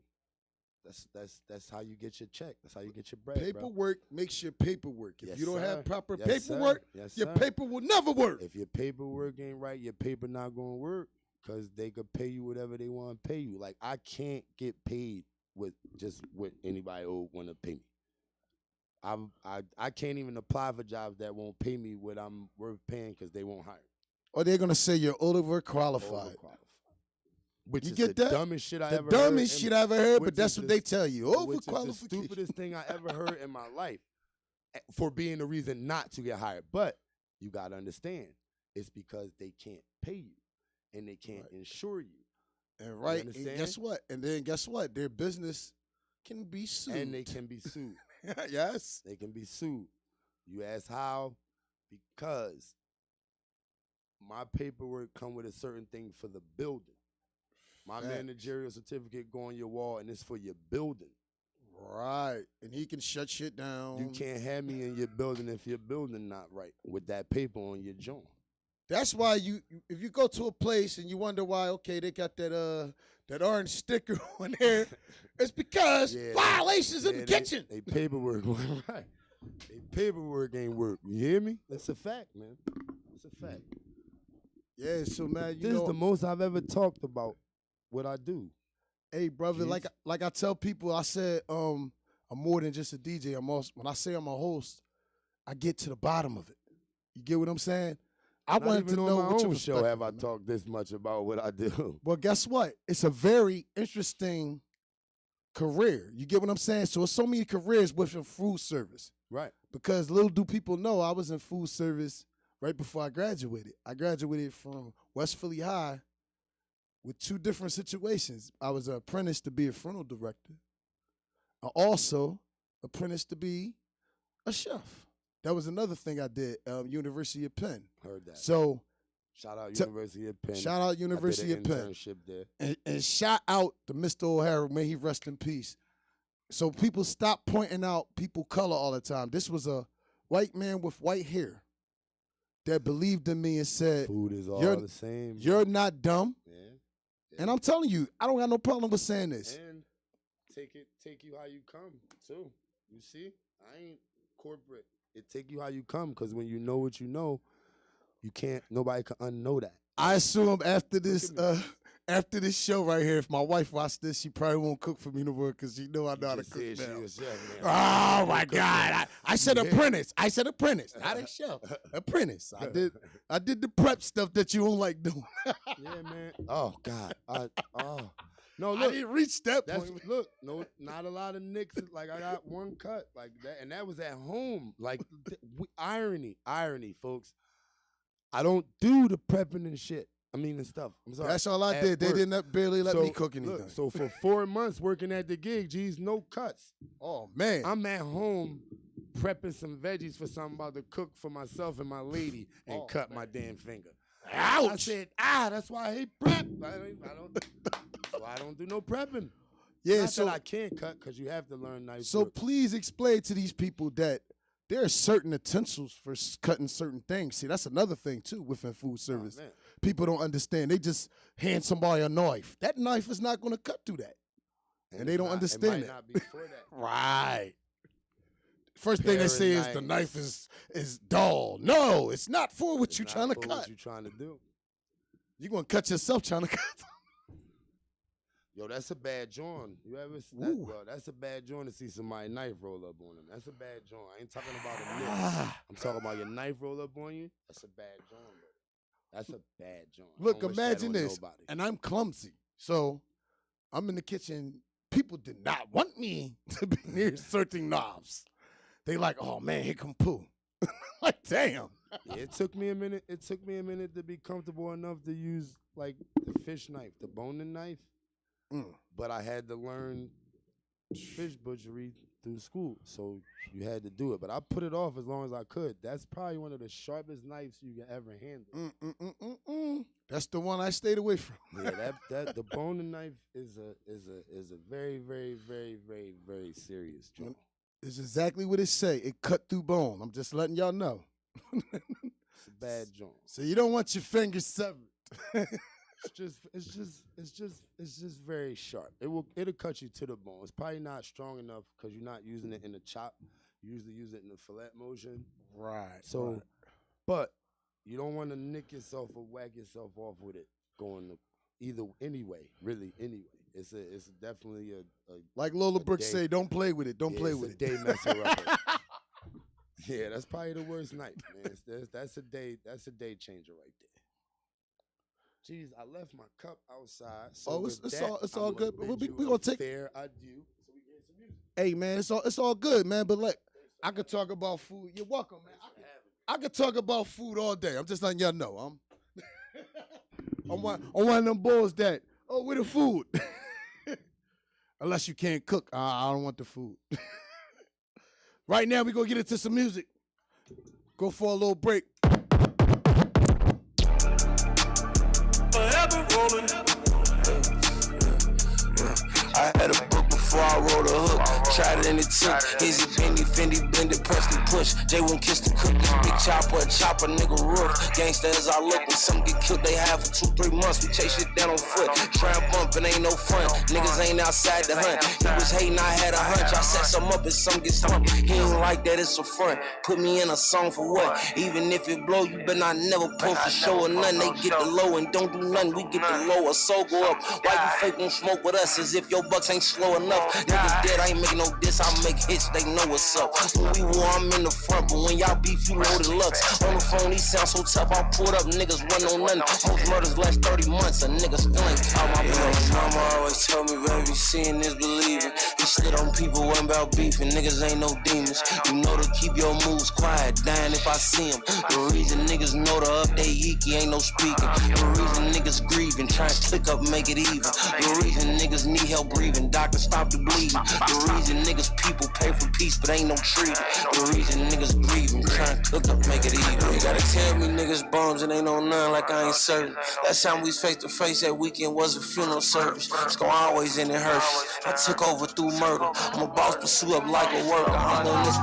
That's how you get your check. That's how you get your bread. Paperwork makes your paperwork. If Yes, you don't sir. have proper Yes, sir. paperwork, Yes, your sir. paper will never work. If your paperwork ain't right, your paper not gonna work because they could pay you whatever they want to pay you. Like I can't get paid with just what anybody want to pay me. I can't even apply for jobs that won't pay me what I'm worth paying because they won't hire me. Or they're gonna say you're overqualified. Overqualified. Which You is get the that? dumbest shit I The ever heard. dumbest shit I ever heard, which but that's is what the- they tell you. Which is the Overqualification. stupidest thing I ever heard in my life for being the reason not to get hired. But you got to understand, it's because they can't pay you and they can't insure you. And right, and understand? guess what? And then guess what? Their business can be sued. And they can be sued. Yes. They can be sued. You ask how? Because my paperwork come with a certain thing for the building. My Facts. managerial certificate go on your wall, and it's for your building. Right. And he can shut shit down. You can't have me in your building if your building not right with that paper on your joint. That's why if you go to a place and you wonder why, okay, they got that orange sticker on there, it's because violations in the kitchen. They paperwork wasn't right. They paperwork ain't work. You hear me? That's a fact, man. It's a fact. Yeah, so man, This is the most I've ever talked about what I do. Hey, brother, Jeez. like I tell people, I said I'm more than just a DJ. I'm also, when I say I'm a host, I get to the bottom of it. You get what I'm saying? I Not wanted to even on know my what your own show have I perspective, man. talked this much about what I do. Well, guess what? It's a very interesting career. You get what I'm saying? So it's so many careers within food service. Right. Because little do people know, I was in food service right before I graduated. I graduated from West Philly High with two different situations. I was an apprentice to be a frontal director. I also apprenticed to be a chef. That was another thing I did, University of Penn. Heard that. So Shout out University of Penn. shout out University I of did an Penn. internship there. And shout out to Mr. O'Hara, may he rest in peace. So people stop pointing out people color all the time. This was a white man with white hair that believed in me and said, Food is all you're- the same. you're not dumb. Yeah. And I'm telling you, I don't got no problem with saying this. And take you how you come too. You see, I ain't corporate. It take you how you come because when you know what you know, you can't. Nobody can unknow that. I assume after this at after this show right here, if my wife watched this, she probably won't cook for me no more because she know I know how to Just cook said she now. was chef, man. Oh my God! I said apprentice. I said apprentice, not a chef. Apprentice. I did the prep stuff that you don't like doing. Yeah, man. Oh God. No, I look, didn't reach that that's point. look. No, not a lot of nicks. Like I got one cut like that, and that was at home. Like irony, folks. I don't do the prepping and shit. I mean, and stuff. I'm sorry. That's all I At did. They work. didn't barely let me cook anything. Look, so for 4 months working at the gig, geez, no cuts. Oh man, I'm at home prepping some veggies for something about to cook for myself and my lady and cut my damn finger. ouch. I said, that's why I hate prep. I don't do no prepping. Yeah, Not so that I can't cut because you have to learn knife so work. please explain to these people that there are certain utensils for cutting certain things. See, that's another thing too within food service. man. People don't understand. They just hand somebody a knife. That knife is not going to cut through that, and they it's don't not- understand it. it. Might not be for that. Right. First thing they say is the Paring knife is dull. No, it's not for what It's you're not trying to for cut. What you trying to do? You're gonna cut yourself trying to cut. Yo, that's a bad joint. You ever see that? Ooh. Yo, that's a bad joint to see somebody knife roll up on them. That's a bad joint. I ain't talking about a nip. Ah. I'm talking about your knife roll up on you. That's a bad joint, bro. That's a bad joint. I Look, don't wish that imagine on this. nobody. And I'm clumsy, so I'm in the kitchen. People did not want me to be near certain knobs. They like, oh man, here come Pooh. Like, damn. Yeah, it took me a minute. It took me a minute to be comfortable enough to use like the fish knife, the boning knife. But I had to learn fish butchery through school, so you had to do it. But I put it off as long as I could. That's probably one of the sharpest knives you can ever handle. That's the one I stayed away from. Yeah, that the boning knife is a very, very, very, very, very serious joint. It's exactly what it say. It cut through bone. I'm just letting y'all know. It's a bad joint. So you don't want your fingers severed. It's just very sharp. It'll cut you to the bone. It's probably not strong enough because you're not using it in the chop. You usually use it in the fillet motion. Right. So, but you don't want to nick yourself or whack yourself off with it going anyway. It's definitely a like Lola a Brooks day. say, don't play with it. Don't play it's with a it. day messer upper. Yeah, that's probably the worst night, man. That's a day changer right there. Jeez, I left my cup outside. So it's all good. We gonna take fair adieu. So we get some music. Hey man, it's all good, man. But like, I could talk about food. You're welcome, man. I could talk about food all day. I'm just letting y'all know. I'm one of them bulls that where the food. Unless you can't cook, I don't want the food. Right now, we gonna get into some music. Go for a little break. Forever rolling. I had a book before I wrote a hook. Tried it and it took. Izzy, Benny, Fendi, blended, pressed and push. Jay won't kiss the cook. Big chopper, nigga roof. Gangsta as I look. When some get killed, they have for 2-3 months. We chase shit down on foot. Try and bump and ain't no fun. Niggas ain't outside the hunt. He was hating, I had a hunch. I set some up and some get stumped. He ain't like that, it's a front. Put me in a song for what? Even if it blow, you better not never post a show or nothing. They get the low and don't do nothing. We get the low, a soul go up. Why you fake won't smoke with us as if your bucks ain't slow enough? Niggas dead, I ain't making no diss, I make hits, they know what's up. When we war, I'm in the front, but when y'all beef, you know the looks. On the phone, he sound so tough, I pulled up, niggas run on nothing. Most murders last 30 months, a nigga still ain't out my blood. Mama always told me, baby, seeing is believing. He slid on people, wasn't about beefing, niggas ain't no demons. You know to keep your moves quiet, dying if I see him. The reason niggas know to update Yeeky ain't no speaking. The reason niggas grieving, trying to click up, make it even. The reason niggas need help breathing, doctor stop the bleeding. The reason niggas people pay for peace, but ain't no treating. The reason niggas grieving, trying to cook up, make it even. You gotta tell me niggas bums and ain't no none like I ain't certain. Last time we was face to face that weekend was a funeral service. It's gon' always end in hearses. I took over through murder. I'm a boss, pursue up like a worker. I'm on this.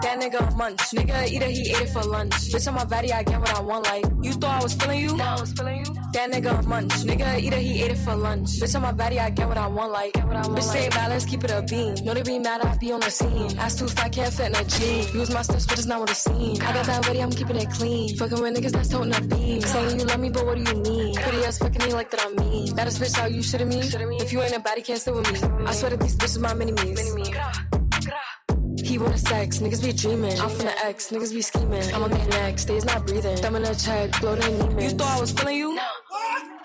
That nigga munch. Nigga eat it, he ate it for lunch. Bitch on my body, I get what I want. Like, you thought I was feeling you? No, I was feeling you. That nigga munch. Nigga eat it, he ate it for lunch. Bitch on my body, I get what I want. Like, bitch stay mad, let's keep it a beam. Know they be mad, I be on the scene. Ass too fat, can't fit in a jean. Use my steps, but it's not what it seems. I got that ready, I'm keeping it clean. Fucking with niggas that's toting a beam. Saying you love me, but what do you mean? Pretty ass fucking me like that I'm mean. Baddest bitch out, you shitting me? If you ain't a baddie, can't sit with me. I swear that these bitches my mini-me's. He wanna sex, niggas be dreaming. I'm from the X, niggas be scheming. I'm on their neck, stays not breathing. Thumb in a check, blow their demons. You thought I was feeling you? No.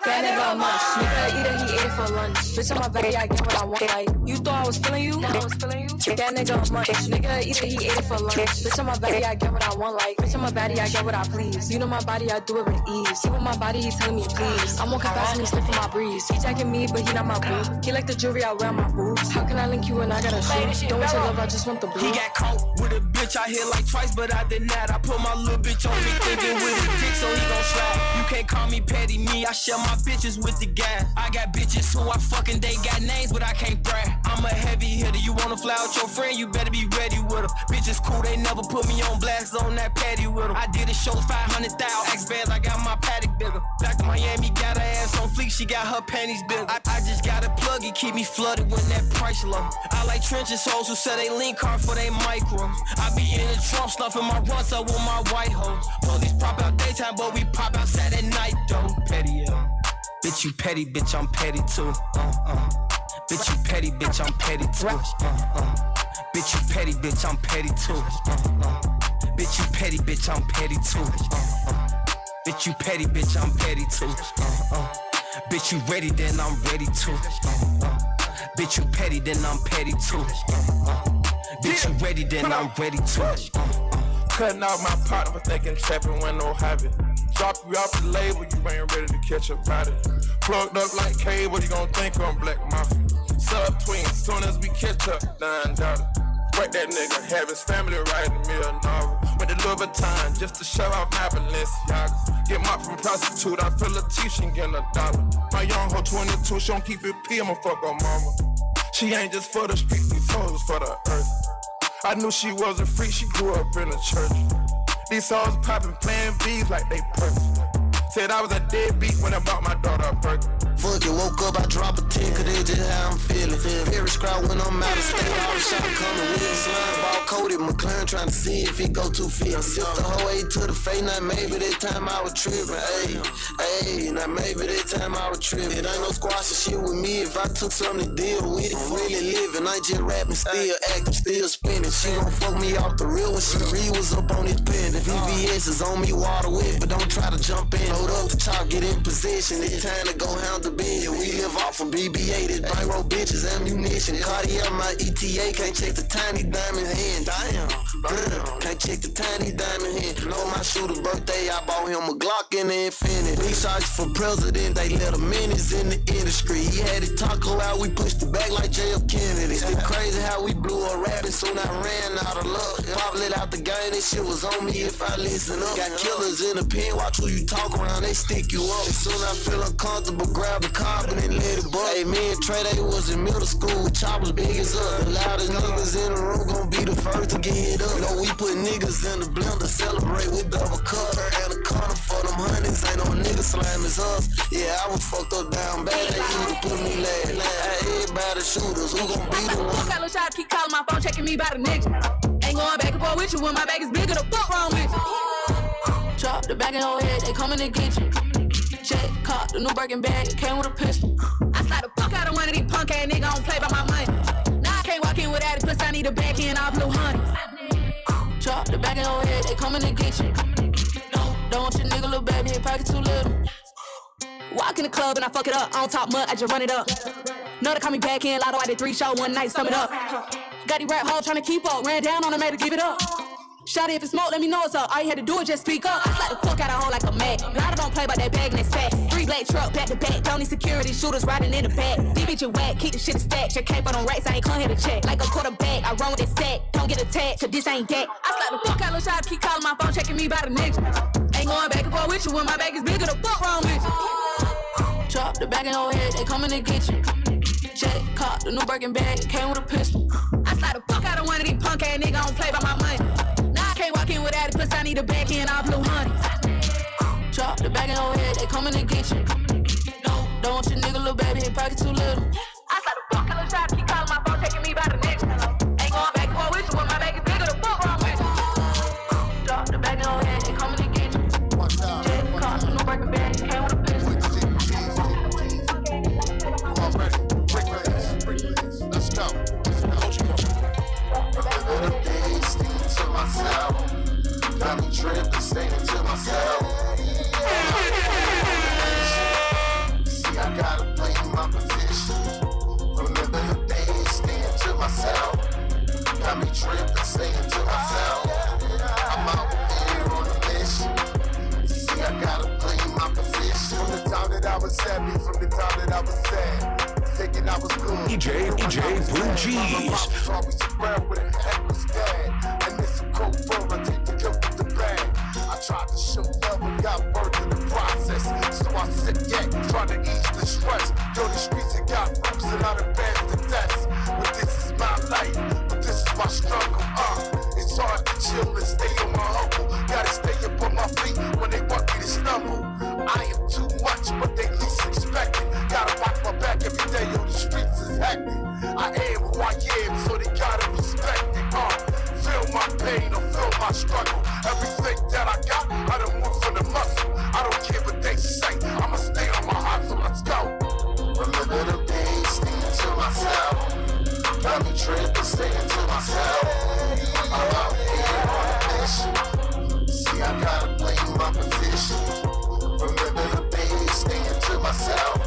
That nigga a munch. Nigga eat it, he ate it for lunch. Bitch on my body, I get what I want. Like, you thought I was feeling you? That nigga a munch. Nigga eat it, he ate it for lunch. Bitch on my body, I get what I want. Like, bitch on my body, I get what I please. You know my body, I do it with ease. See with my body, he's telling me please. I'm on capacity, slip for my breeze. He jacking me, but he not my boo. He like the jewelry I wear on my boobs. How can I link you when I got a shoe? Don't want your love, I just want the blue. He got caught with a bitch I hit like twice, but I did not. I put my little bitch on me, thinking with his dick, so he gon' slide. You can't call me petty, me. I share my bitches with the guys. I got bitches who I fucking, they got names, but I can't brag. I'm a heavy hitter. You wanna fly with your friend, you better be ready with her. Bitches cool, they never put me on blast on that patty with her. I did a show 500,000 X bands, I got my paddock bigger. Back to Miami, got her ass on fleek, she got her panties bigger. I just got a plug, it keep me flooded when that price low. I like trenches hoes who sell they link card for they micro. I be in the trunk snuffing my runs up with my white hoes. Police pop out daytime, but we pop outside at night though. Petty, bitch you petty, bitch I'm petty too. Bitch you petty, bitch I'm petty too. Bitch you petty, bitch I'm petty too. Bitch you petty, bitch I'm petty too. Bitch you petty, bitch I'm petty too. Bitch you ready, then I'm ready too. Bitch you petty, then I'm petty too. Bitch you ready, then I'm ready too. Cutting out my partner for thinking trapping when no habit. Drop you off the label, you ain't ready to catch a body. Plugged up like cable, you gon' think I'm Black Mafia. Sub twin, soon as we catch up, $9. Break that nigga, have his family writing me a novel. With the Louis Vuitton, just to show off my Balenciagas. Get mopped from prostitute, I feel a teaching getting $1. My young hoe 22, she don't keep it P, I'ma fuck her mama. She ain't just for the street, these hoes for the earth. I knew she was a freak, she grew up in a church. These hoes poppin' playing V's like they perfect. Said I was a deadbeat when I bought my daughter a burger. Fuck it, woke up, I drop a 10, cause that's just how I'm feeling. Very scrap when I'm out of state, all the shot coming with a slime ball coated. McLaren trying to see if it go too fit. Sipped the whole A to the face, now maybe that time I was tripping. Ayy, now maybe that time I was tripping. It ain't no squash and shit with me if I took something to deal with it. Really living, I just rapping, still acting, still spinning. She gon' fuck me off the real when she was up on this pendant. VVS is on me, water wet, but don't try to jump in. Load up the chop, get in position. It's time to go hound the bin. We live off from BB-8, this bankroll bitches, ammunition. Cartier, my ETA, can't check the tiny diamond hand. Damn, can't check the tiny diamond hand. For my shooter birthday, I bought him a Glock in the Infinity. Big shots for president, they let a menace in the industry. He had his taco out, we pushed it back like JF Kennedy. It's crazy how we blew a rabbit, soon I ran out of luck. Pop lit out the game, this shit was on me if I listen up. Got killers in the pen, watch who you talk around, they stick you up. As soon I feel uncomfortable, grab the carbon and let it bust. Hey, me and Trey, they was in middle school with choppers big as up. The loudest niggas in the room gon' be the first to get hit up. Know we put niggas in the blender, celebrate with double cup. And a corner for them honeys, ain't no nigga slime as us. Yeah, I was fucked up down bad, they used to put me last. Everybody shooters, who gon' be the one? Got little shot, keep calling my phone, checking me by the nigga. Ain't going back and forth with you when my bag is bigger, the fuck wrong with you? Drop the bag in your head, they coming to get you. Jet caught the new Birkin bag, it came with a pistol. I slide the fuck out of one of these punk ass niggas, I don't play by my money. Now I can't walk in without it, plus I need a back in all blue honeys. Drop the bag in your head, they coming to get you. Don't want your nigga little baby, his pocket too little. Walk in the club and I fuck it up, I don't talk much, I just run it up. Know they call me back in, Lotto, I did 3 shows one night, sum it up. Got these rap hoes tryna keep up, ran down on her, made her give it up. Shawty, if it's smoke, let me know it's up. All you had to do is just speak up. I slap the fuck out of hoe like a mag. Lotto don't play by that bag and it's fast. 3 black truck, back to back. Don't need security, shooters riding in the back. These bitches whack, keep the shit stacked. Your cape on them rights, I ain't come here to check. Like a quarterback, I run with that sack. Don't get attacked, cause this ain't that. I slap the fuck out of shot, keep calling my phone, checking me by the nigga. Ain't going back and forth with you when my bag is bigger, the fuck wrong with you? Drop the bag in your head, they coming to get you. Jet caught the new Birkin bag, it came with a pistol. I slide the fuck out of one of these punk ass niggas, I don't play by my money. Now I can't walk in without it, plus I need a back in all blue honeys. Drop the bag in your head, they coming to get you. Don't want your nigga little baby, his pocket too little. I slide the fuck out of shot, keep calling my phone, checking me by the nigga. Ain't going back and forth with you when my bag is bigger, the fuck wrong with you? Drop the bag in your head, they coming to get you. Jet caught the new Birkin bag, it came with a pistol. Let's go. To myself, got me tripping, staying to myself. Got me tripping, saying to myself, I'm out here on a mission. See, I gotta play my position. From the time that I was happy, from the time that I was sad, thinking I was good. DJ Pooh Geez. Always around with an Edwards dad. And it's a cold world, I take the guilt with the bag. I tried to show love and got birth in the process. So I sit back, trying to ease the stress. Yo, the streets have got roots and I done passed the test. But this is my life, but this is my struggle. It's hard to chill and stay on my humble. Gotta stay up on my feet when they want me to stumble. I am too much, but they least expect it. Gotta watch my back every day, yo, the streets is hectic. I am who I am, so they gotta respect it. Feel my pain or feel my struggle. Everything that I got, I done work for the muscle. I don't care what they say, I'ma stay on my hustle, let's go. Remember the days, staying to myself. Got me tripping, staying to myself. I'm out here on a mission. See, I gotta play my position. Remember the days, staying to myself.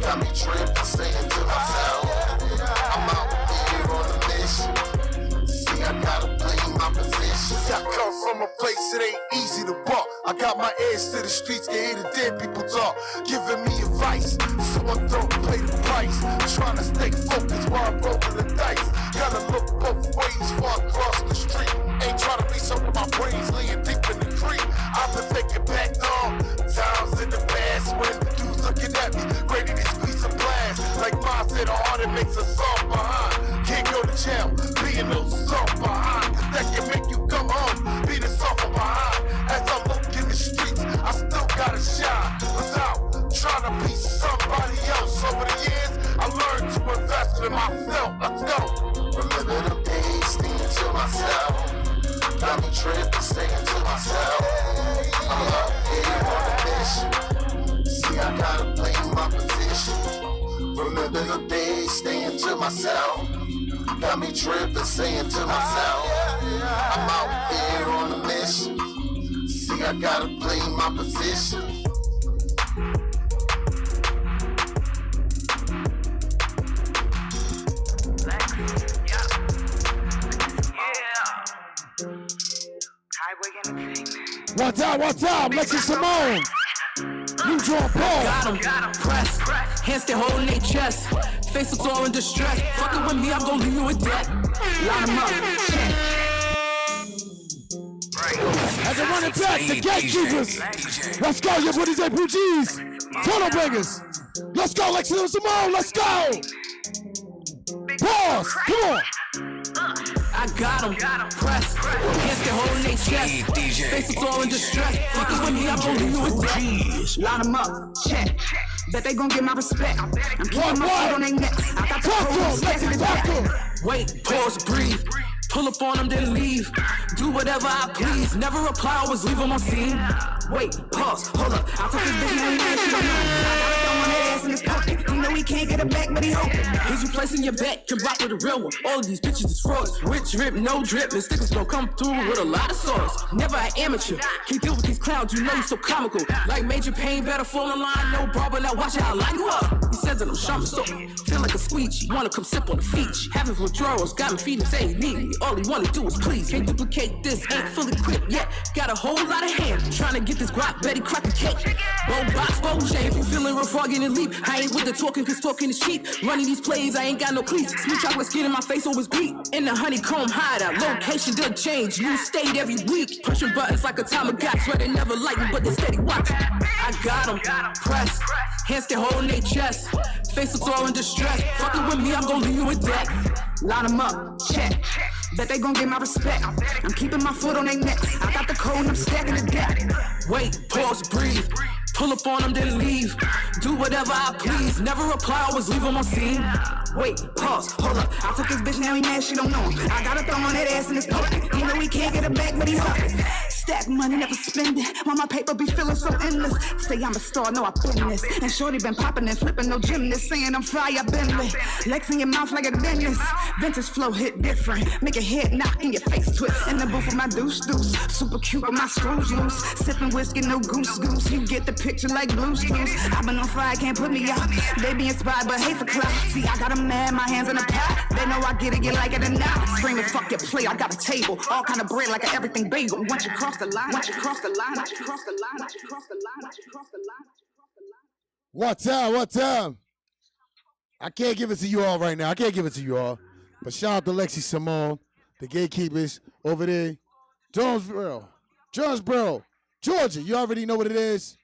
Got me tripping, staying to myself. I'm out here on a mission. See, I gotta play my position. I come from a place it ain't easy to walk. I got my ears to the streets, can hear the dead people talk, giving me advice, so I don't pay the price. Trying to stay focused while I'm rolling the dice. Gotta look both ways before I cross the street. Ain't trying to be something my brains laying deep in the creek. I've been thinking back on times in the past when dudes looking at me, ready to squeeze a blast. Like mine said, the heart it makes a song behind. Can't go to jail, being no soft behind. Cause that can make you come home, be the suffer behind. As I look in the streets, I still gotta shine. Without trying to be somebody else. Over the years, I learned to invest in myself. Let's go. Remember the days, staying to myself. Got me tripping, staying to myself. I'm out here on a mission. See, I gotta play my position. Remember the days, staying to myself. Got me tripping, saying to myself, I'm out here on a mission. See, I gotta play my position. One time, Lexi Simone. You draw Paul. Got him, press. Hands still holding their chest. Face looks all in distress. Fucking with me, I'm gon' leave you with that. Line them up. As a running back, the gatekeepers. Let's go, your boy DJ Pooh Geez. Total bangers. Let's go, Lexi Simone. Let's go. Pause. Come on. I got him, press. Hands still holding their chest. Face looks all in distress. Fucking with me, I'm gon' leave you with that. Line them up. Check. Bet they gon' get my respect. I'm keeping my foot on their necks. I got the whole stack in the back. Wait, pause, breathe. Pull up on them, then leave. Do whatever I please. Never reply, always leave them on scene. Wait, pause, hold up. I took this bitch, now he mad, she don't know. I gotta throw on that ass in his pocket. He know he can't get it back, but he hoping. He's replacing your bet, can rock with a real one. All of these bitches is frauds. Rich drip, no drip, and stickers gon' come through with a lot of sauce. Never an amateur. Can't deal with these clowns, you know you so comical. Like Major Payne, better fall in line, no barber, now watch how I line you up. He says that I'm sharp, so feel like a squeegee. Wanna come sip on the feet. Having withdrawals, got me feeding, say he need me. All he wanna do is please. Can't duplicate this, ain't fully equipped yet. Got a whole lot of hands, trying to get this guap, Betty crack a cake. Bow box, bow chain, if you feeling real froggy and leap. I ain't with the talking, cause talking is cheap. Running these plays, I ain't got no cleats. Sweet chocolate skin in my face, always beat. In the honeycomb hideout, location doesn't change. New state every week. Pushing buttons like a Tamagotchi, where they never like me, but they steady watching. I got them, press. Hands still holding their chest. Face looks all in distress. Fucking with me, I'm gon' leave you with that. Line them up, check. Bet they gon' get my respect. I'm keeping my foot on their necks. I got the code and I'm stacking the deck. Wait, pause, breathe. Pull up on them, then leave. Do whatever I please. Never reply, always leave them on scene. Wait, pause, hold up. I took this bitch, now he mad, she don't know him. I gotta throw on that ass in his pocket. He know he can't get it back, but he hoping. Stack money, never spend it. While my paper be feeling so endless. Say I'm a star, no, I've been this. And shorty been popping and flipping, no gymnast. Saying I'm fly, I've been lit. Legs in your mouth like a dentist. Vintage flow hit different. Make a head knock in your face twist. In the booth with my deuce. Super cute with my screws loose. Sipping whiskey, no goose. You get the picture like Blue's Clues. I've been on fire, can't put me out. They be inspired, but hate for clout. See, I got a I'm mad, my hands in the pot. They know I get like it or not. Screaming, fuck your play, I got a table. All kind of bread like a everything bagel. Once you cross the line, once you cross the line, once you cross the line, once you cross the line, once you cross the line. What time? What time? I can't give it to you all right now. I can't give it to you all. But shout out to Lexi Simone, the gatekeepers over there. Jonesboro, Georgia. You already know what it is.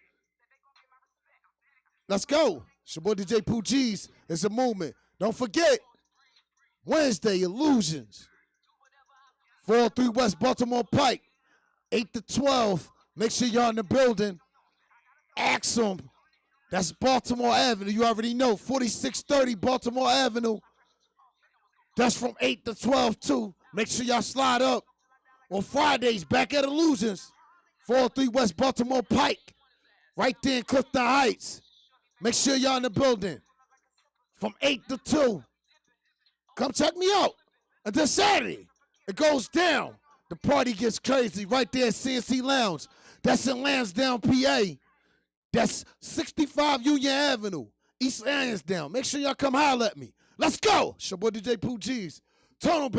Let's go. It's your boy DJ Pooh Geez. It's a movement. Don't forget, Wednesday, Illusions. 403 West Baltimore Pike, 8 to 12. Make sure y'all in the building. Ask them. That's Baltimore Avenue. You already know. 4630 Baltimore Avenue. That's from 8 to 12, too. Make sure y'all slide up on Fridays back at Illusions. 403 West Baltimore Pike. Right there in Clifton Heights. Make sure y'all in the building. From 8 to 2. Come check me out. And then Saturday, it goes down. The party gets crazy right there at CNC Lounge. That's in Lansdowne, PA. That's 65 Union Avenue, East Lansdowne. Make sure y'all come holler at me. Let's go. It's your boy DJ Pooh Geez. Turn on, baby.